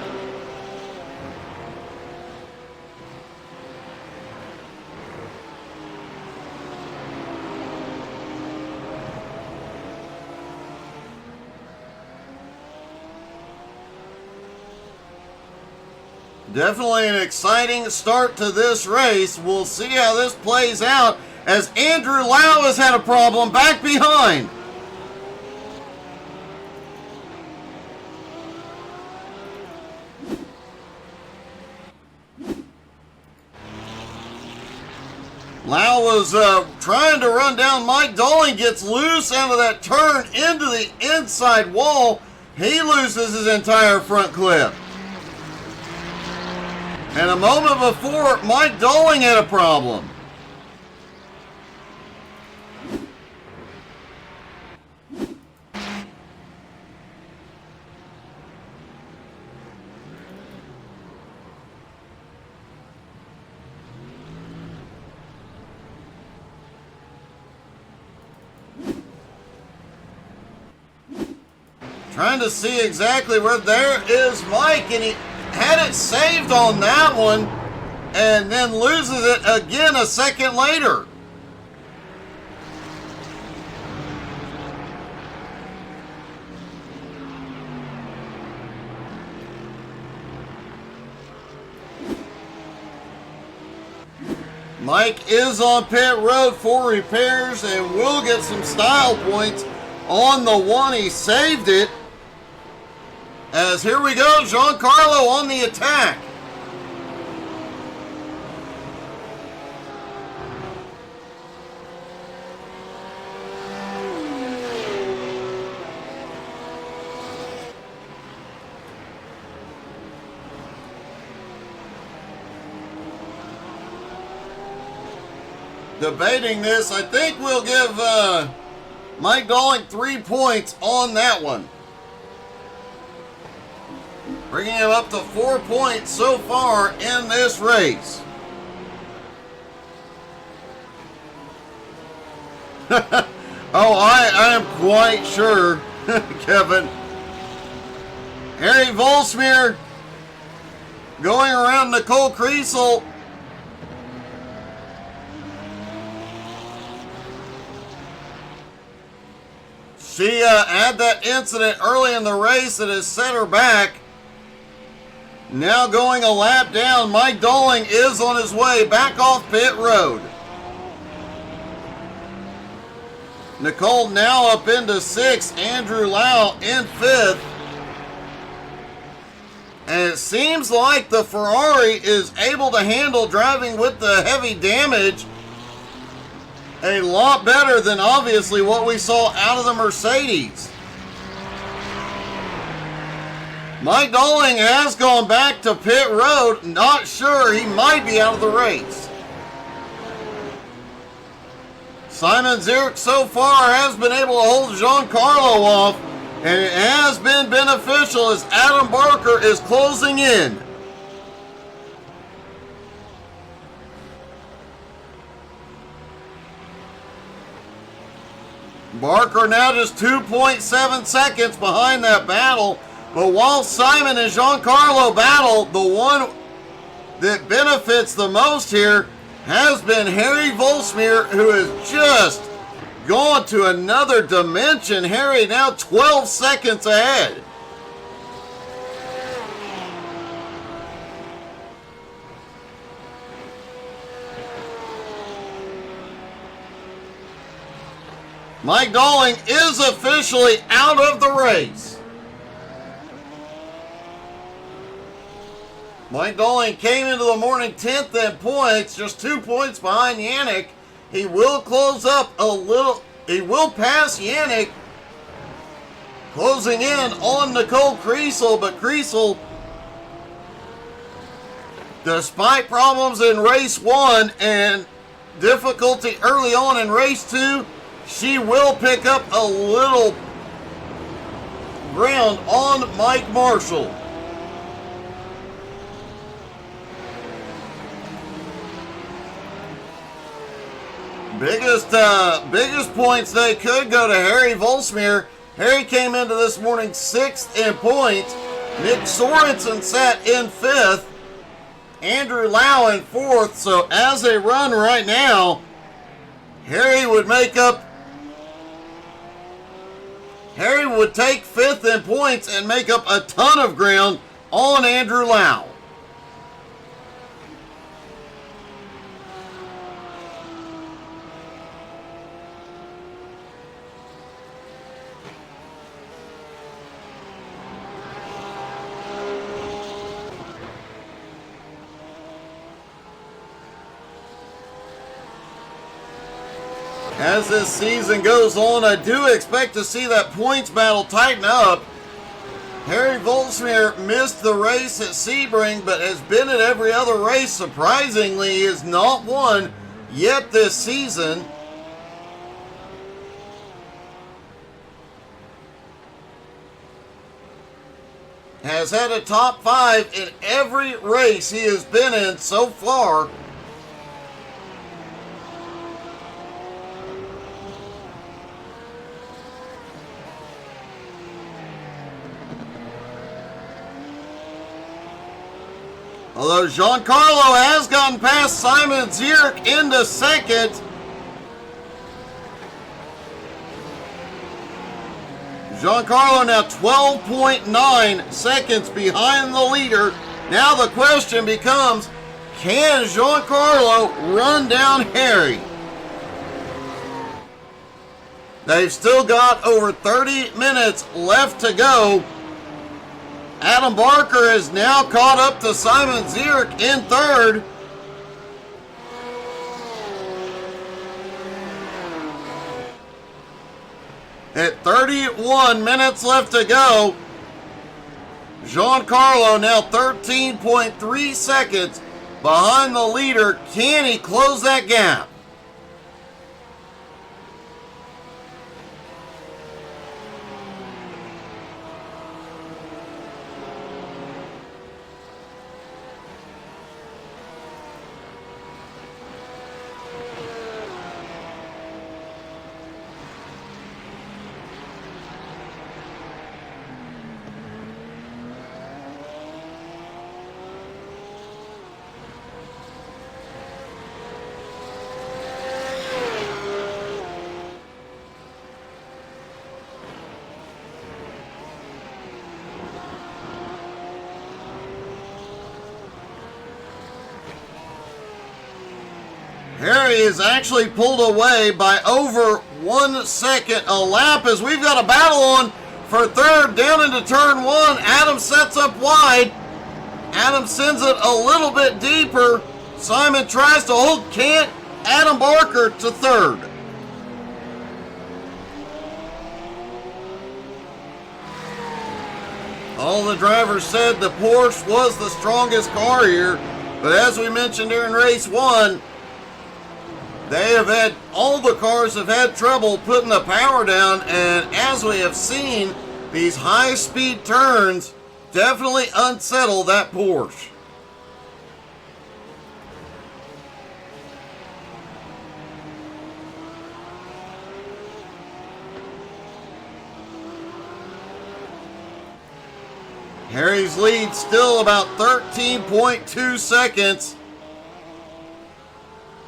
Definitely an exciting start to this race. We'll see how this plays out as Andrew Lau has had a problem back behind. Lau was trying to run down Mike Dolling, gets loose out of that turn into the inside wall. He loses his entire front clip. And a moment before, Mike Dolling had a problem. Trying to see exactly where there is Mike, and he had it saved on that one and then loses it again a second later. Mike is on pit road for repairs and will get some style points on the one. He saved it. As here we go, Giancarlo on the attack. Debating this, I think we'll give Mike Dolling 3 points on that one. Bringing him up to 4 points so far in this race. Oh, I am quite sure, Kevin. Harry Volsmeer going around Nicole Kriesel. She had that incident early in the race that has set her back. Now going a lap down, Mike Dolling is on his way back off pit road. Nicole now up into 6th, Andrew Lau in 5th. And it seems like the Ferrari is able to handle driving with the heavy damage a lot better than obviously what we saw out of the Mercedes. Mike Dolling has gone back to pit road. Not sure, he might be out of the race. Simon Zierk so far has been able to hold Giancarlo off, and it has been beneficial as Adam Barker is closing in. Barker now just 2.7 seconds behind that battle. But while Simon and Giancarlo battle, the one that benefits the most here has been Harry Volsmir, who has just gone to another dimension. Harry now 12 seconds ahead. Mike Dalling is officially out of the race. Mike Dalling came into the morning 10th in points, just 2 points behind Yannick. He will close up a little. He will pass Yannick, closing in on Nicole Kriesel, but Kriesel, despite problems in race 1 and difficulty early on in race 2, she will pick up a little ground on Mike Marshall. Biggest points they could go to Harry Volsmir. Harry came into this morning 6th in points. Nick Sorensen sat in 5th. Andrew Lau in 4th. So as they run right now, Harry would take 5th in points and make up a ton of ground on Andrew Lau. As this season goes on, I do expect to see that points battle tighten up. Harry Volsmir missed the race at Sebring, but has been at every other race. Surprisingly, he has not won yet this season. Has had a top 5 in every race he has been in so far. Although Giancarlo has gotten past Simon Zierk into 2nd. Giancarlo now 12.9 seconds behind the leader. Now the question becomes, can Giancarlo run down Harry? They've still got over 30 minutes left to go. Adam Barker is now caught up to Simon Zierk in 3rd. At 31 minutes left to go, Giancarlo now 13.3 seconds behind the leader. Can he close that gap? Harry is actually pulled away by over 1 second a lap as we've got a battle on for 3rd down into turn 1. Adam sets up wide. Adam sends it a little bit deeper. Simon tries to hold, can't. Adam Barker to 3rd. All the drivers said the Porsche was the strongest car here, but as we mentioned during race 1, all the cars have had trouble putting the power down, and as we have seen, these high-speed turns definitely unsettle that Porsche. Harry's lead still about 13.2 seconds.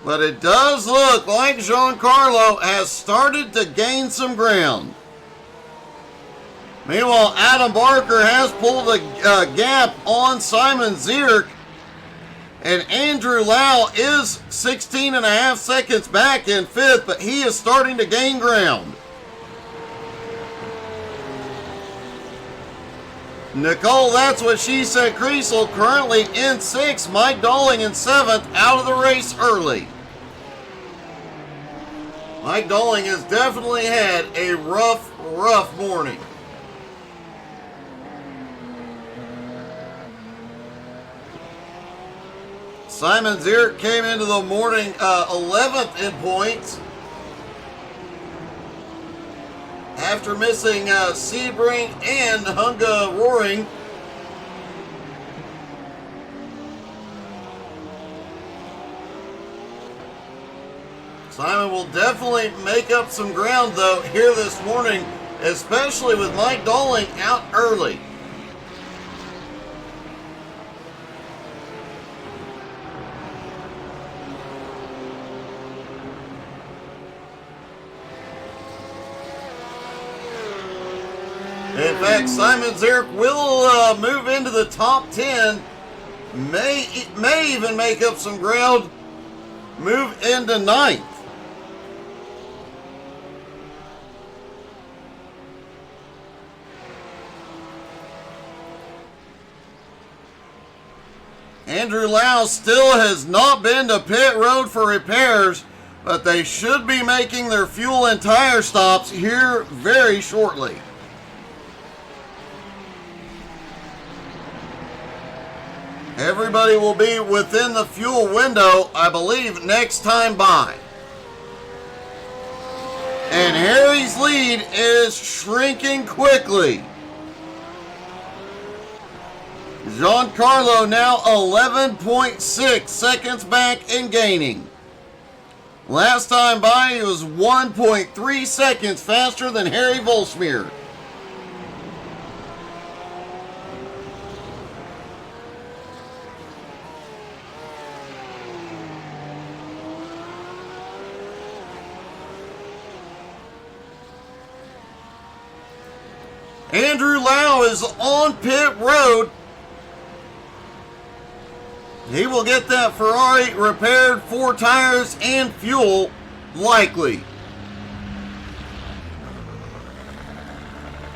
But it does look like Giancarlo has started to gain some ground. Meanwhile, Adam Barker has pulled a gap on Simon Zierk. And Andrew Lau is 16.5 seconds back in 5th, but he is starting to gain ground. Nicole, that's what she said. Creasel currently in 6th. Mike Dolling in 7th, out of the race early. Mike Dolling has definitely had a rough morning. Simon Zierk came into the morning 11th in points after missing Sebring and Hunga Roaring. Simon will definitely make up some ground though here this morning, especially with Mike Dolling out early. In fact, Simon Zierk will move into the top 10, may even make up some ground, move into 9th. Andrew Lau still has not been to pit road for repairs, but they should be making their fuel and tire stops here very shortly. Everybody will be within the fuel window, I believe, next time by. And Harry's lead is shrinking quickly. Giancarlo now 11.6 seconds back and gaining. Last time by, he was 1.3 seconds faster than Harry Volsmeer. Andrew Lau is on pit road. He will get that Ferrari repaired, 4 tires and fuel, likely.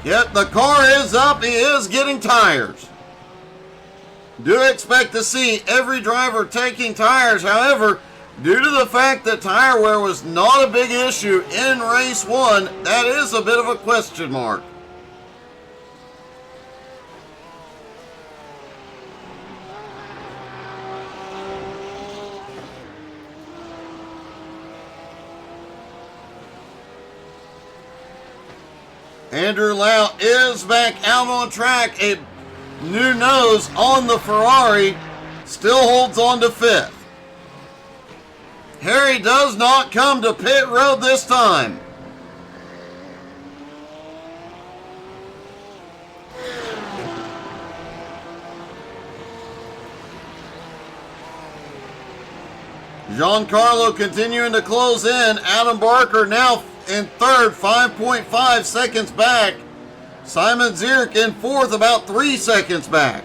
Yep, the car is up. He is getting tires. Do expect to see every driver taking tires. However, due to the fact that tire wear was not a big issue in race 1, that is a bit of a question mark. Andrew Lau is back out on track. A new nose on the Ferrari, still holds on to 5th. Harry does not come to pit road this time. Giancarlo continuing to close in. Adam Barker now in 3rd, 5.5 seconds back. Simon Zierk in 4th, about 3 seconds back.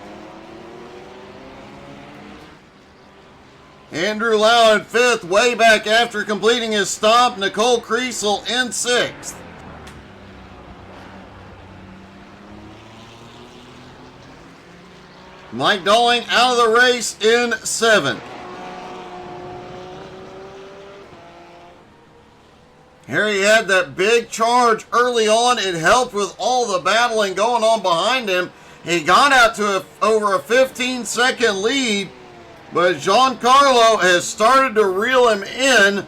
Andrew Lau in 5th, way back after completing his stop. Nicole Creasel in 6th. Mike Dolling out of the race in 7th. Harry had that big charge early on. It helped with all the battling going on behind him. He got out to over a 15-second lead, but Giancarlo has started to reel him in.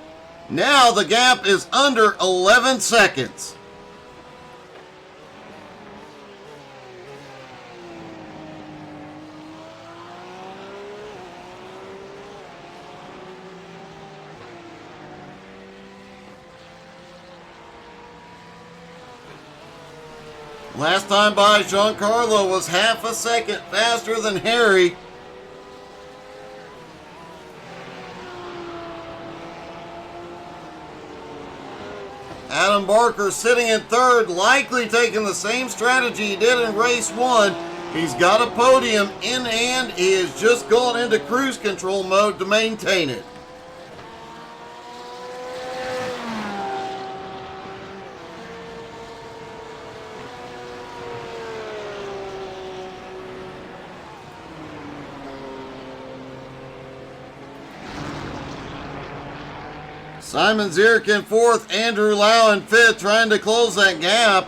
Now the gap is under 11 seconds. Last time by, Giancarlo was half a second faster than Harry. Adam Barker sitting in third, likely taking the same strategy he did in race 1. He's got a podium in hand. He has just gone into cruise control mode to maintain it. Simon Zierk in fourth, Andrew Lau in fifth, trying to close that gap.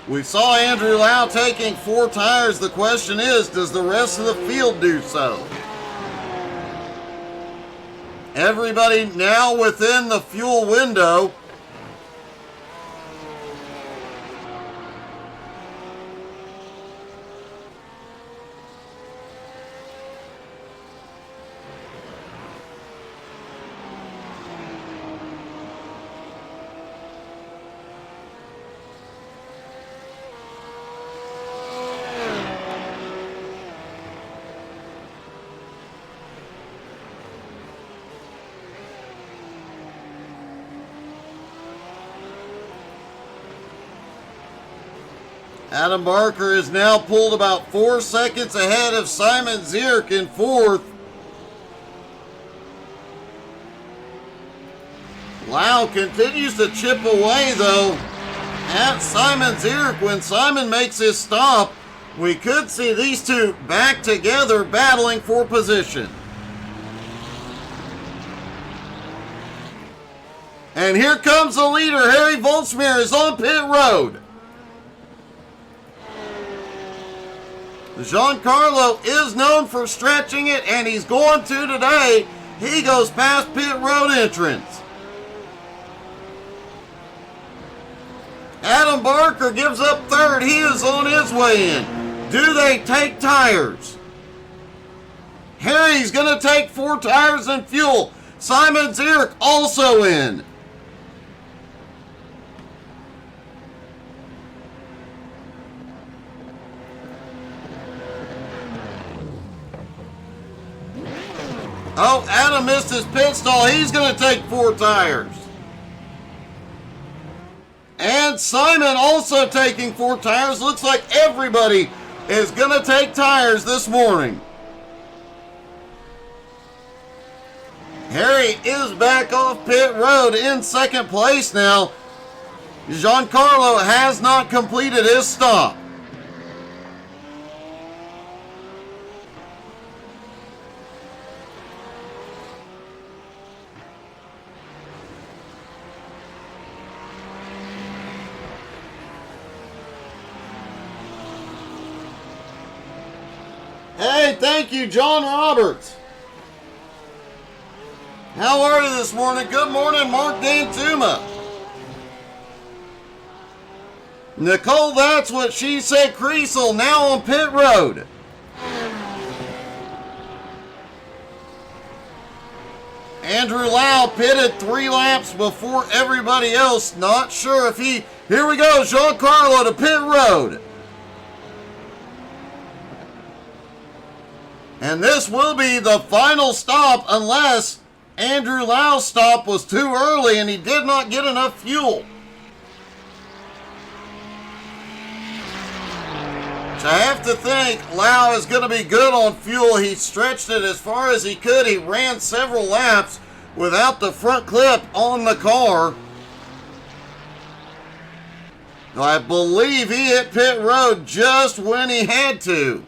We saw Andrew Lau taking 4 tires. The question is, does the rest of the field do so? Everybody now within the fuel window. Adam Barker is now pulled about 4 seconds ahead of Simon Zierk in fourth. Lau continues to chip away though at Simon Zierk. When Simon makes his stop, we could see these two back together battling for position. And here comes the leader. Harry Volsmir is on pit road. Giancarlo is known for stretching it, and he's going to today. He goes past pit road entrance. Adam Barker gives up third. He is on his way in. Do they take tires? Harry's going to take 4 tires and fuel. Simon Zierk also in. Oh, Adam missed his pit stall. He's going to take 4 tires. And Simon also taking 4 tires. Looks like everybody is going to take tires this morning. Harry is back off pit road in second place now. Giancarlo has not completed his stop. Hey, thank you, John Roberts. How are you this morning? Good morning, Mark Dantuma. Nicole, that's what she said. Creasel now on pit road. Andrew Lau pitted 3 laps before everybody else. Not sure if he... Here we go, Giancarlo to pit road. And this will be the final stop unless Andrew Lau's stop was too early and he did not get enough fuel. Which I have to think Lau is going to be good on fuel. He stretched it as far as he could. He ran several laps without the front clip on the car. I believe he hit pit road just when he had to.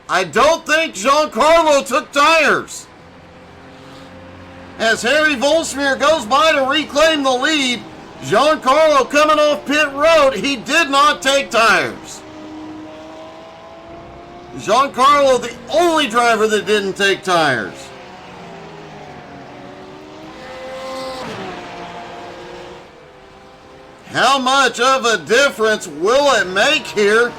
I don't think Giancarlo took tires. As Harry Volsmir goes by to reclaim the lead, Giancarlo coming off pit road, he did not take tires. Giancarlo, the only driver that didn't take tires. How much of a difference will it make here?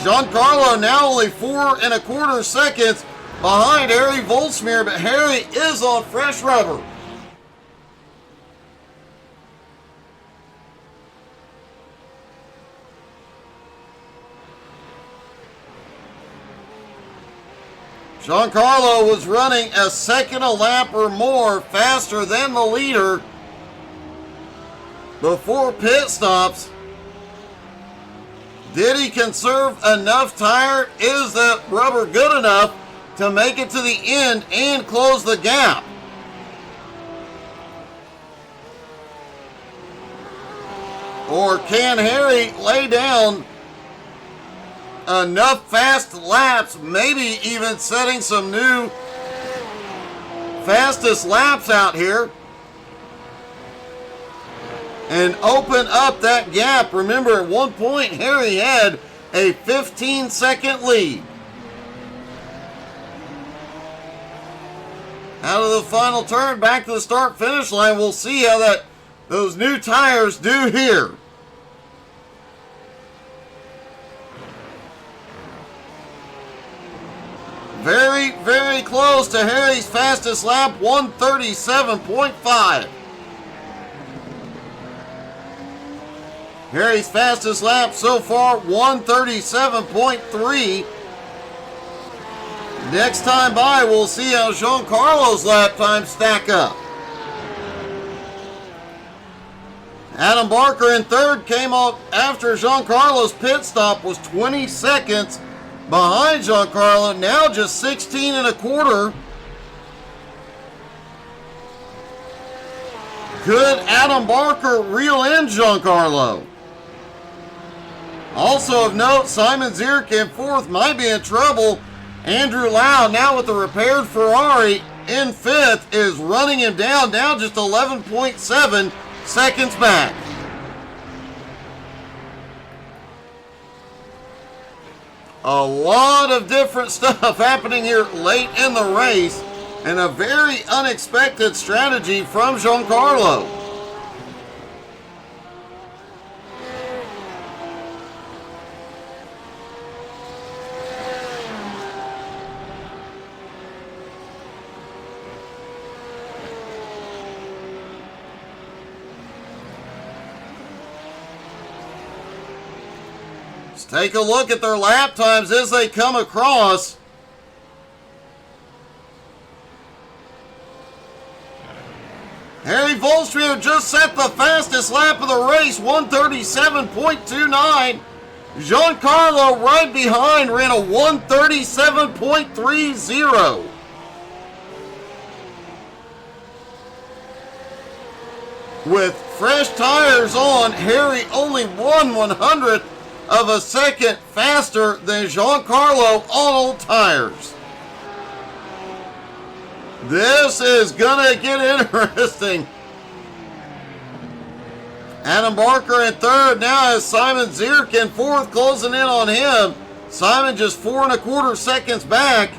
Giancarlo now only 4 1/4 seconds behind Harry Volsmir, but Harry is on fresh rubber. Giancarlo was running a second a lap or more faster than the leader before pit stops. Did he conserve enough tire? Is that rubber good enough to make it to the end and close the gap? Or can Harry lay down enough fast laps, maybe even setting some new fastest laps out here, and open up that gap? Remember, at one point, Harry had a 15-second lead. Out of the final turn, back to the start-finish line. We'll see how those new tires do here. Very, very close to Harry's fastest lap, 137.5. Harry's fastest lap so far, 137.3. Next time by, we'll see how Giancarlo's lap times stack up. Adam Barker in third came up after Giancarlo's pit stop, was 20 seconds behind Giancarlo, now just 16 and a quarter. Could Adam Barker reel in Giancarlo? Also of note, Simon Zierk in fourth might be in trouble. Andrew Lau, now with the repaired Ferrari, in fifth, is running him down, now just 11.7 seconds back. A lot of different stuff happening here late in the race, and a very unexpected strategy from Giancarlo. Take a look at their lap times as they come across. Harry Volstrio just set the fastest lap of the race, 137.29. Giancarlo right behind ran a 137.30. With fresh tires on, Harry only 1/100th of a second faster than Giancarlo on old tires. This is gonna get interesting. Adam Barker in third, now has Simon Zierk in fourth, closing in on him. Simon just 4 1/4 seconds back.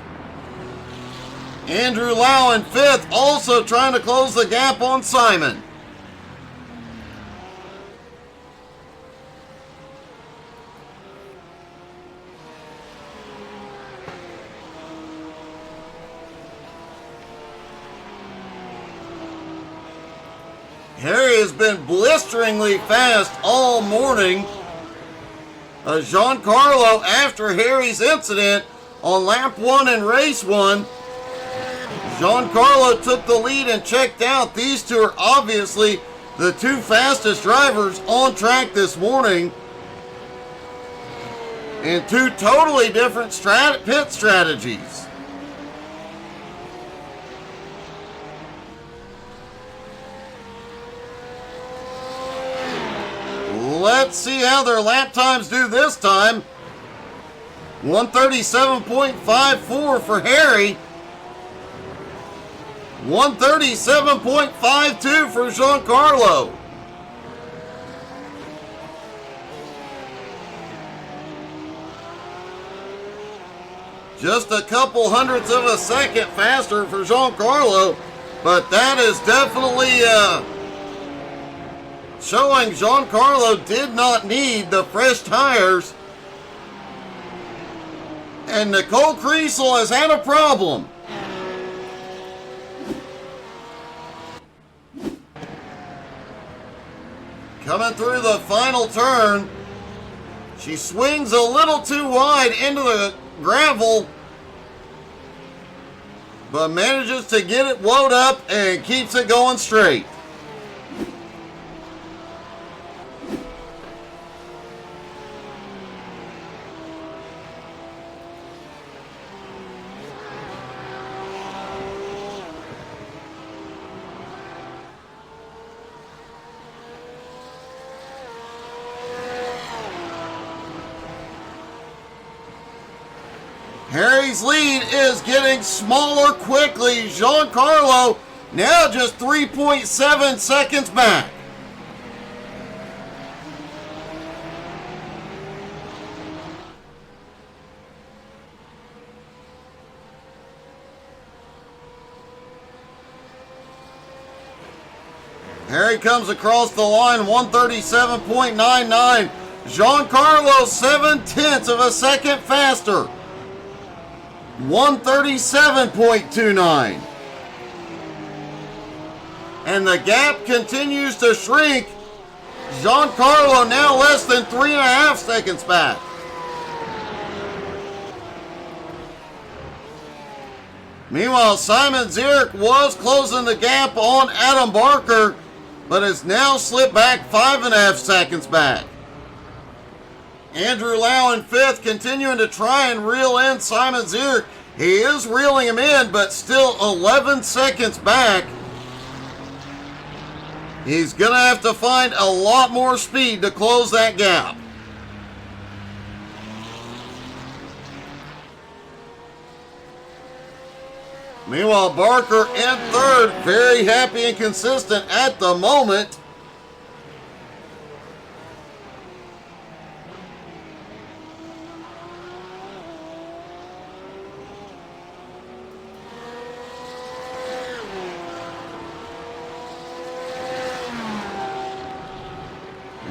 Andrew Lau in fifth, also trying to close the gap on Simon. Harry has been blisteringly fast all morning. Giancarlo, after Harry's incident on lap 1 and race 1, Giancarlo took the lead and checked out. These two are obviously the two fastest drivers on track this morning, and two totally different pit strategies. Let's see how their lap times do this time. 137.54 for Harry. 137.52 for Giancarlo. Just a couple hundredths of a second faster for Giancarlo, but that is definitely showing Giancarlo did not need the fresh tires. And Nicole Kriesel has had a problem. Coming through the final turn, she swings a little too wide into the gravel. but manages to get it wound up and keeps it going straight. Harry's lead is getting smaller quickly. Giancarlo now just 3.7 seconds back. Harry comes across the line, 137.99. Giancarlo 0.7 of a second faster. 137.29. And the gap continues to shrink. Giancarlo now less than 3.5 seconds back. Meanwhile, Simon Zierk was closing the gap on Adam Barker, but has now slipped back 5.5 seconds back. Andrew Lau in 5th, continuing to try and reel in Simon Zierk. He is reeling him in, but still 11 seconds back. He's going to have to find a lot more speed to close that gap. Meanwhile, Barker in 3rd, very happy and consistent at the moment.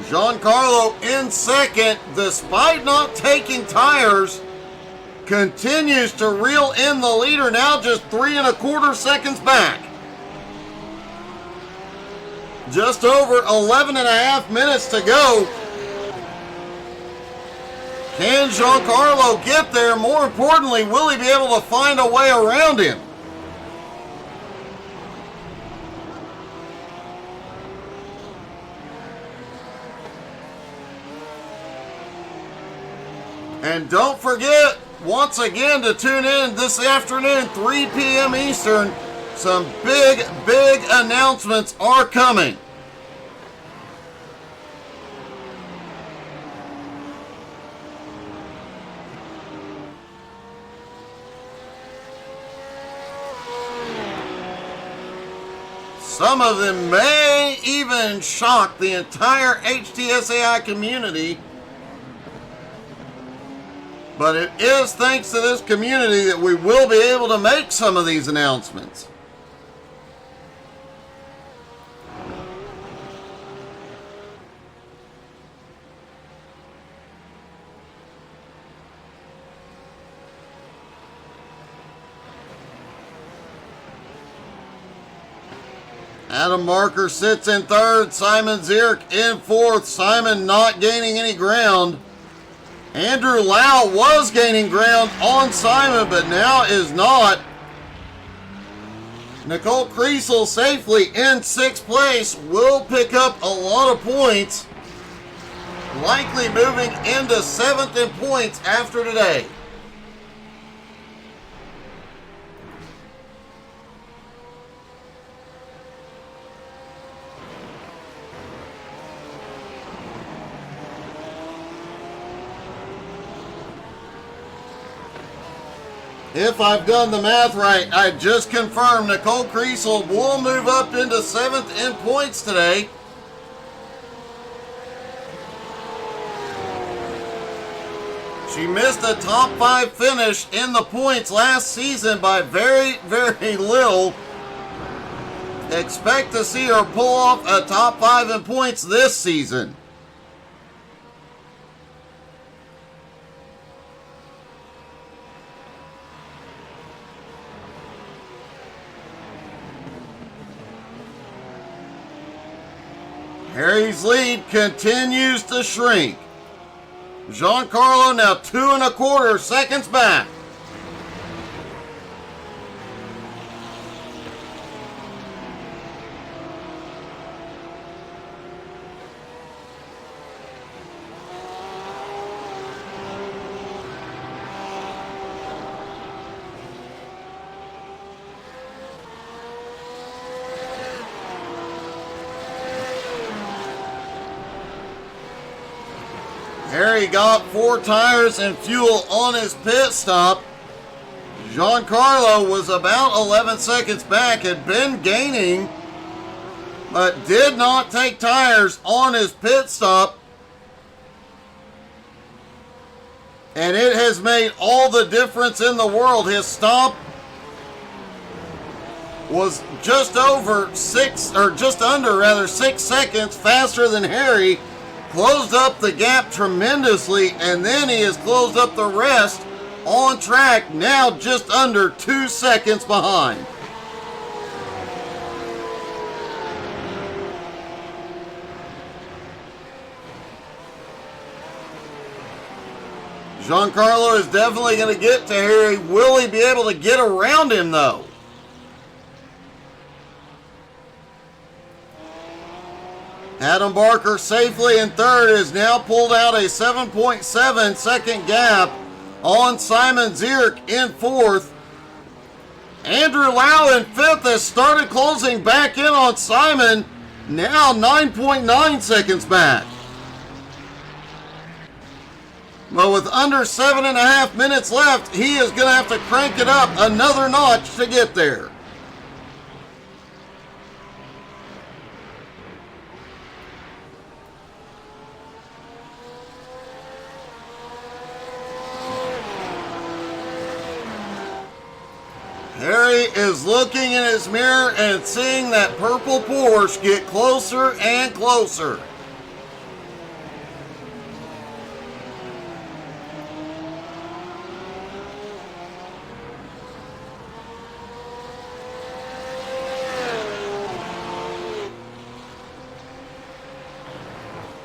Giancarlo in 2nd, despite not taking tires, continues to reel in the leader, now just 3.25 seconds back. Just over 11.5 minutes to go. Can Giancarlo get there? More importantly, will he be able to find a way around him? And don't forget, once again, to tune in this afternoon, 3 p.m. Eastern. Some big announcements are coming. Some of them may even shock the entire HTSAI community. But it is thanks to this community that we will be able to make some of these announcements. Adam Barker sits in 3rd, Simon Zierk in 4th, Simon not gaining any ground. Andrew Lau was gaining ground on Simon, but now is not. Nicole Kriesel safely in 6th place, will pick up a lot of points, likely moving into 7th in points after today. If I've done the math right, I just confirmed Nicole Kriesel will move up into 7th in points today. She missed a top 5 finish in the points last season by very little. Expect to see her pull off a top 5 in points this season. Harry's lead continues to shrink. Giancarlo now 2.25 seconds back. Harry got 4 tires and fuel on his pit stop. Giancarlo was about 11 seconds back, had been gaining, but did not take tires on his pit stop. And it has made all the difference in the world. His stop was just under 6 seconds faster than Harry, closed up the gap tremendously, and then he has closed up the rest on track, now just under 2 seconds behind. Giancarlo is definitely going to get to Harry. Will he be able to get around him, though? Adam Barker safely in third has now pulled out a 7.7 second gap on Simon Zierk in fourth. Andrew Lau in fifth has started closing back in on Simon, now 9.9 seconds back. But with under 7.5 minutes left, he is going to have to crank it up another notch to get there. Harry is looking in his mirror and seeing that purple Porsche get closer and closer.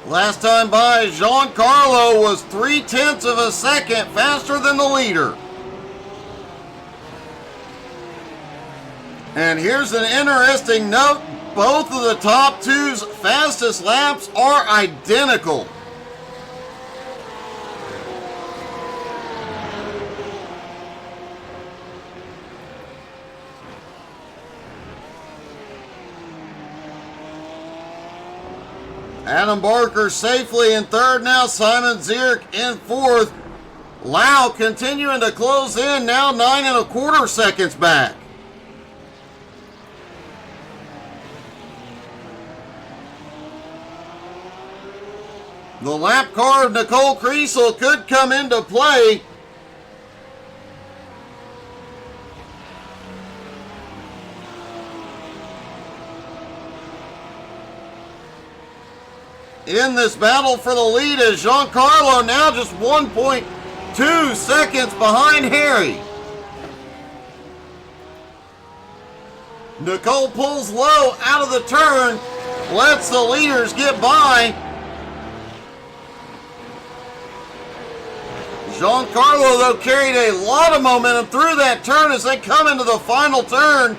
Last time by, Giancarlo was 0.3 of a second faster than the leader. And here's an interesting note. Both of the top two's fastest laps are identical. Adam Barker safely in third now. Simon Zierk in fourth. Lau continuing to close in, now 9.25 seconds back. The lap car of Nicole Kriesel could come into play. In this battle for the lead is Giancarlo, now just 1.2 seconds behind Harry. Nicole pulls low out of the turn, lets the leaders get by. Giancarlo, though, carried a lot of momentum through that turn as they come into the final turn.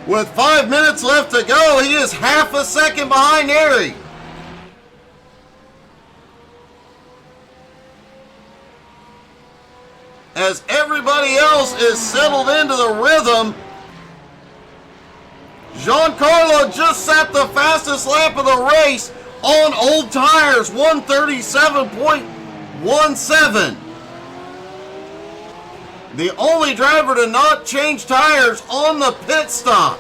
With 5 minutes left to go, he is half a second behind Harry. As everybody else is settled into the rhythm, Giancarlo just set the fastest lap of the race on old tires, 137.17. The only driver to not change tires on the pit stop.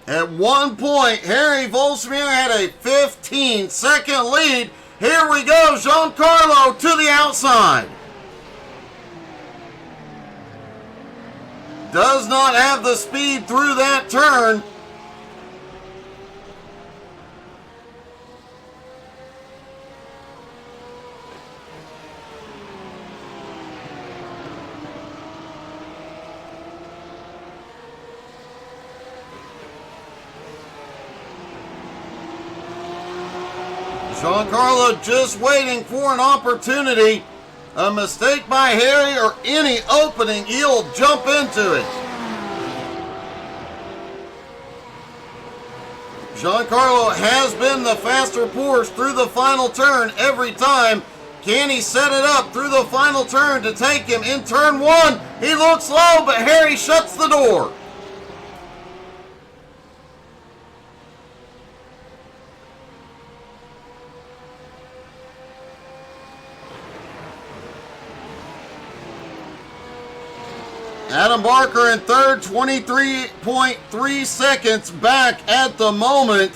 At one point, Harry Volsmir had a 15-second lead. Here we go, Giancarlo to the outside. Does not have the speed through that turn. Giancarlo just waiting for an opportunity. A mistake by Harry or any opening, he'll jump into it. Giancarlo has been the faster Porsche through the final turn every time. Can he set it up through the final turn to take him in turn 1? He looks low, but Harry shuts the door. Adam Barker in third, 23.3 seconds back at the moment.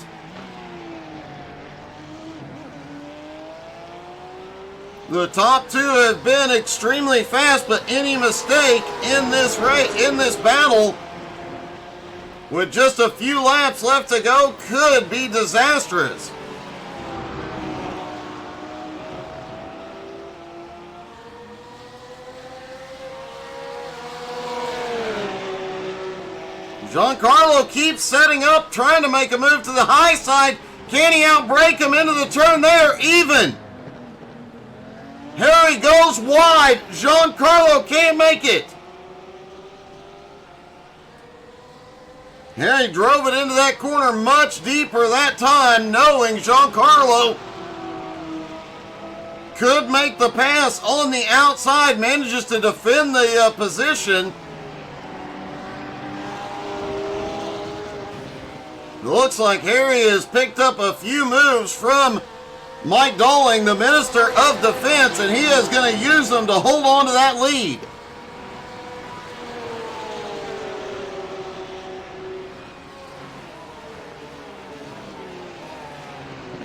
The top two have been extremely fast, but any mistake in this race, in this battle, with just a few laps left to go, could be disastrous. Giancarlo keeps setting up, trying to make a move to the high side. Can he outbrake him into the turn there? Even. Harry goes wide. Giancarlo can't make it. Harry drove it into that corner much deeper that time, knowing Giancarlo could make the pass on the outside, manages to defend the position. Looks like Harry has picked up a few moves from Mike Dolling, the Minister of Defense, and he is going to use them to hold on to that lead.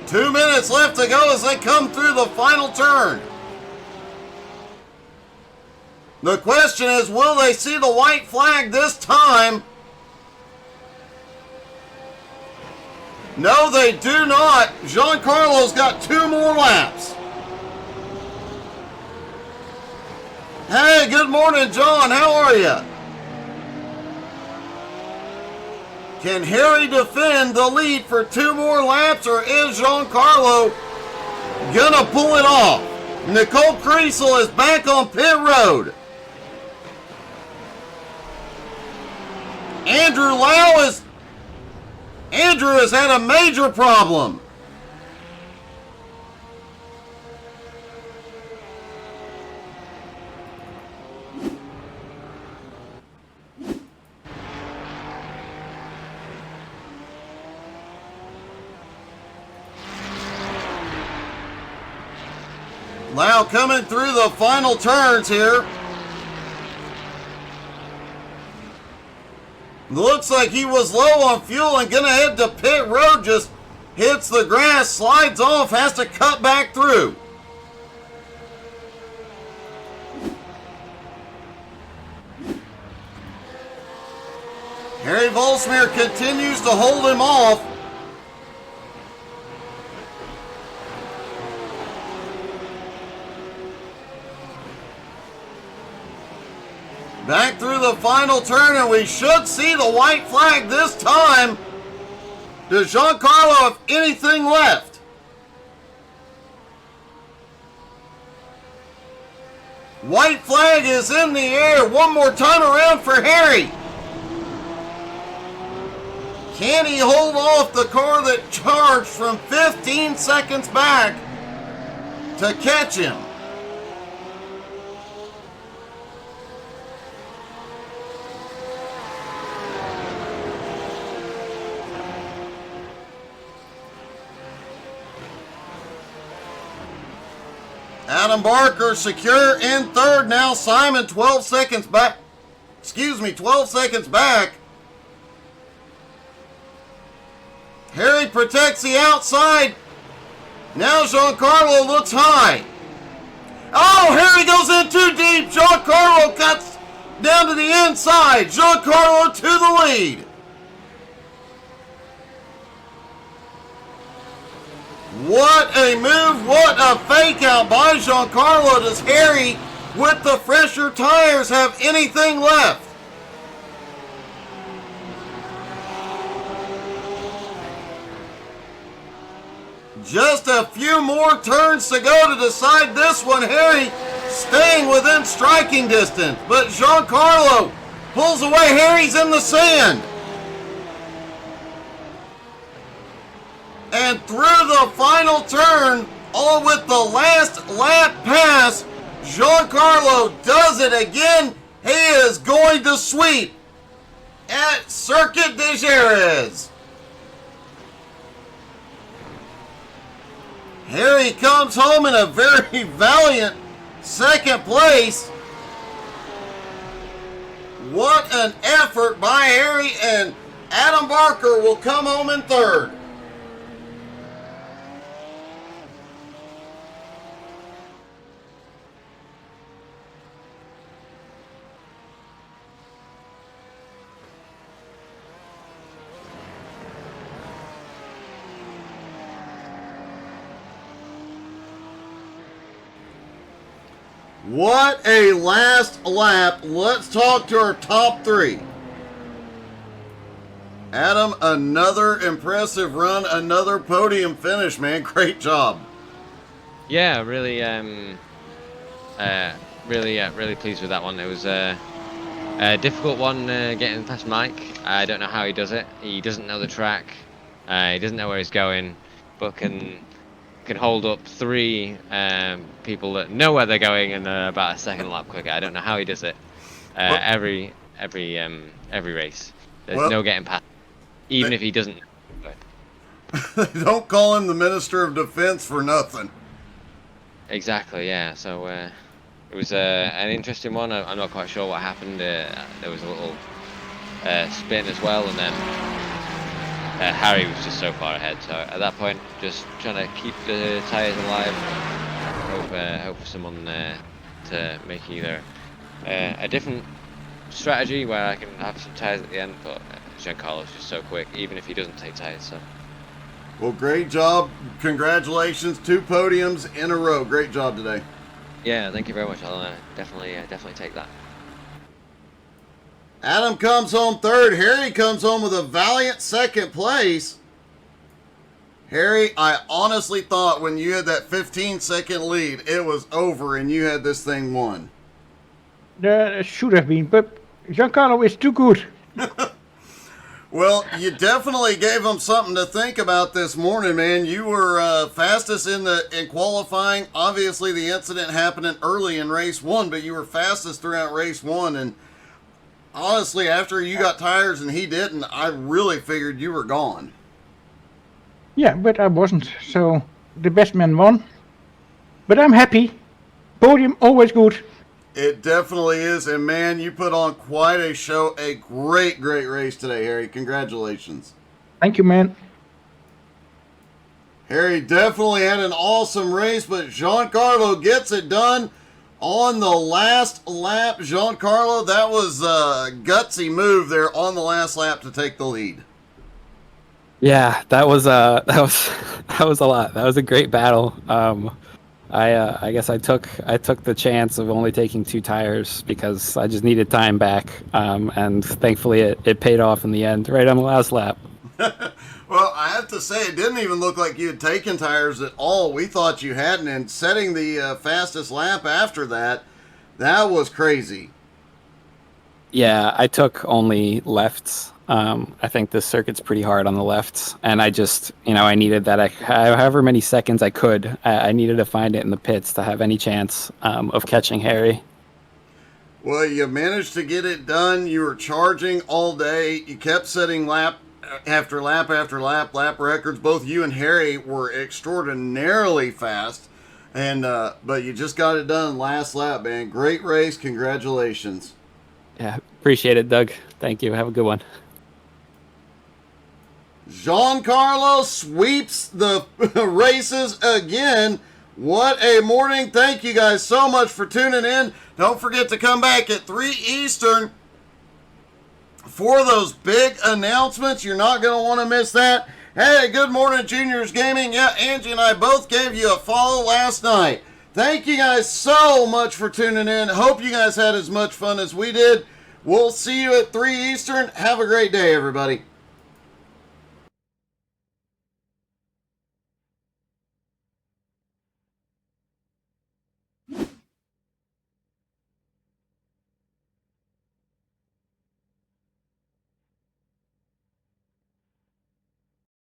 Two minutes left to go as they come through the final turn. The question is, will they see the white flag this time? No, they do not. Giancarlo's got 2 more laps. Hey, good morning, John. How are you? Can Harry defend the lead for 2 more laps, or is Giancarlo gonna pull it off? Nicole Creasel is back on pit road. Andrew has had a major problem. Lau coming through the final turns here. Looks like he was low on fuel and gonna head to pit road, just hits the grass, slides off, has to cut back through. Harry Volsmir continues to hold him off. Back through the final turn, and we should see the white flag this time. Does Giancarlo have anything left? White flag is in the air. One more time around for Harry. Can he hold off the car that charged from 15 seconds back to catch him? Adam Barker secure in third now. Simon 12 seconds back. 12 seconds back. Harry protects the outside. Now Giancarlo looks high. Oh, Harry goes in too deep. Giancarlo cuts down to the inside. Giancarlo to the lead. What a move, what a fake out by Giancarlo. Does Harry, with the fresher tires, have anything left? Just a few more turns to go to decide this one. Harry staying within striking distance, but Giancarlo pulls away. Harry's in the sand. And through the final turn, on with the last lap pass. Giancarlo does it again. He is going to sweep at Circuit de Jerez. Harry comes home in a very valiant second place. What an effort by Harry, and Adam Barker will come home in third. What a last lap. Let's talk to our top three. Adam, another impressive run, another podium finish, man. Great job.
Yeah, really, really pleased with that one. It was a difficult one getting past Mike. I don't know how he does it. He doesn't know the track. He doesn't know where he's going, but can hold up three people that know where they're going and about a second lap quicker. I don't know how he does it. Every race, there's no getting past, even if he doesn't.
They don't call him the Minister of Defense for nothing.
Exactly. Yeah. So it was an interesting one. I'm not quite sure what happened. There was a little spin as well, and then Harry was just so far ahead. So at that point, just trying to keep the tyres alive. Hope for someone to make either a different strategy where I can have some tyres at the end. But Giancarlo's just so quick, even if he doesn't take tyres. So.
Well, great job. Congratulations. 2 podiums in a row. Great job today.
Yeah, thank you very much. I'll definitely take that.
Adam comes home third. Harry comes home with a valiant second place. Harry, I honestly thought when you had that 15-second lead, it was over and you had this thing won.
That should have been, but Giancarlo is too good.
Well, you definitely gave him something to think about this morning, man. You were fastest in qualifying. Obviously, the incident happening early in race 1, but you were fastest throughout race 1. And honestly, after you got tires and he didn't, I really figured you were gone.
Yeah, but I wasn't, so the best man won. But I'm happy. Podium, always good.
It definitely is, and man, you put on quite a show. A great race today, Harry. Congratulations.
Thank you, man.
Harry definitely had an awesome race, but Giancarlo gets it done on the last lap. Giancarlo, that was a gutsy move there on the last lap to take the lead.
Yeah, that was a lot. That was a great battle. I guess I took the chance of only taking 2 tires because I just needed time back, and thankfully it paid off in the end, right on the last lap.
Well, I have to say, it didn't even look like you had taken tires at all. We thought you hadn't, and setting the fastest lap after that was crazy.
Yeah, I took only lefts. I think this circuit's pretty hard on the lefts, and I just, I needed that however many seconds I could. I needed to find it in the pits to have any chance of catching Harry.
Well, you managed to get it done. You were charging all day. You kept setting lap after lap after lap records. Both you and Harry were extraordinarily fast, and but you just got it done last lap, man. Great race. Congratulations.
Yeah, appreciate it, Doug. Thank you. Have a good one.
Giancarlo sweeps the races again. What a morning. Thank you guys so much for tuning in. Don't forget to come back at 3 Eastern for those big announcements. You're not going to want to miss that. Hey, good morning, Juniors Gaming. Yeah, Angie and I both gave you a follow last night. Thank you guys so much for tuning in. Hope you guys had as much fun as we did. We'll see you at 3 Eastern. Have a great day, everybody.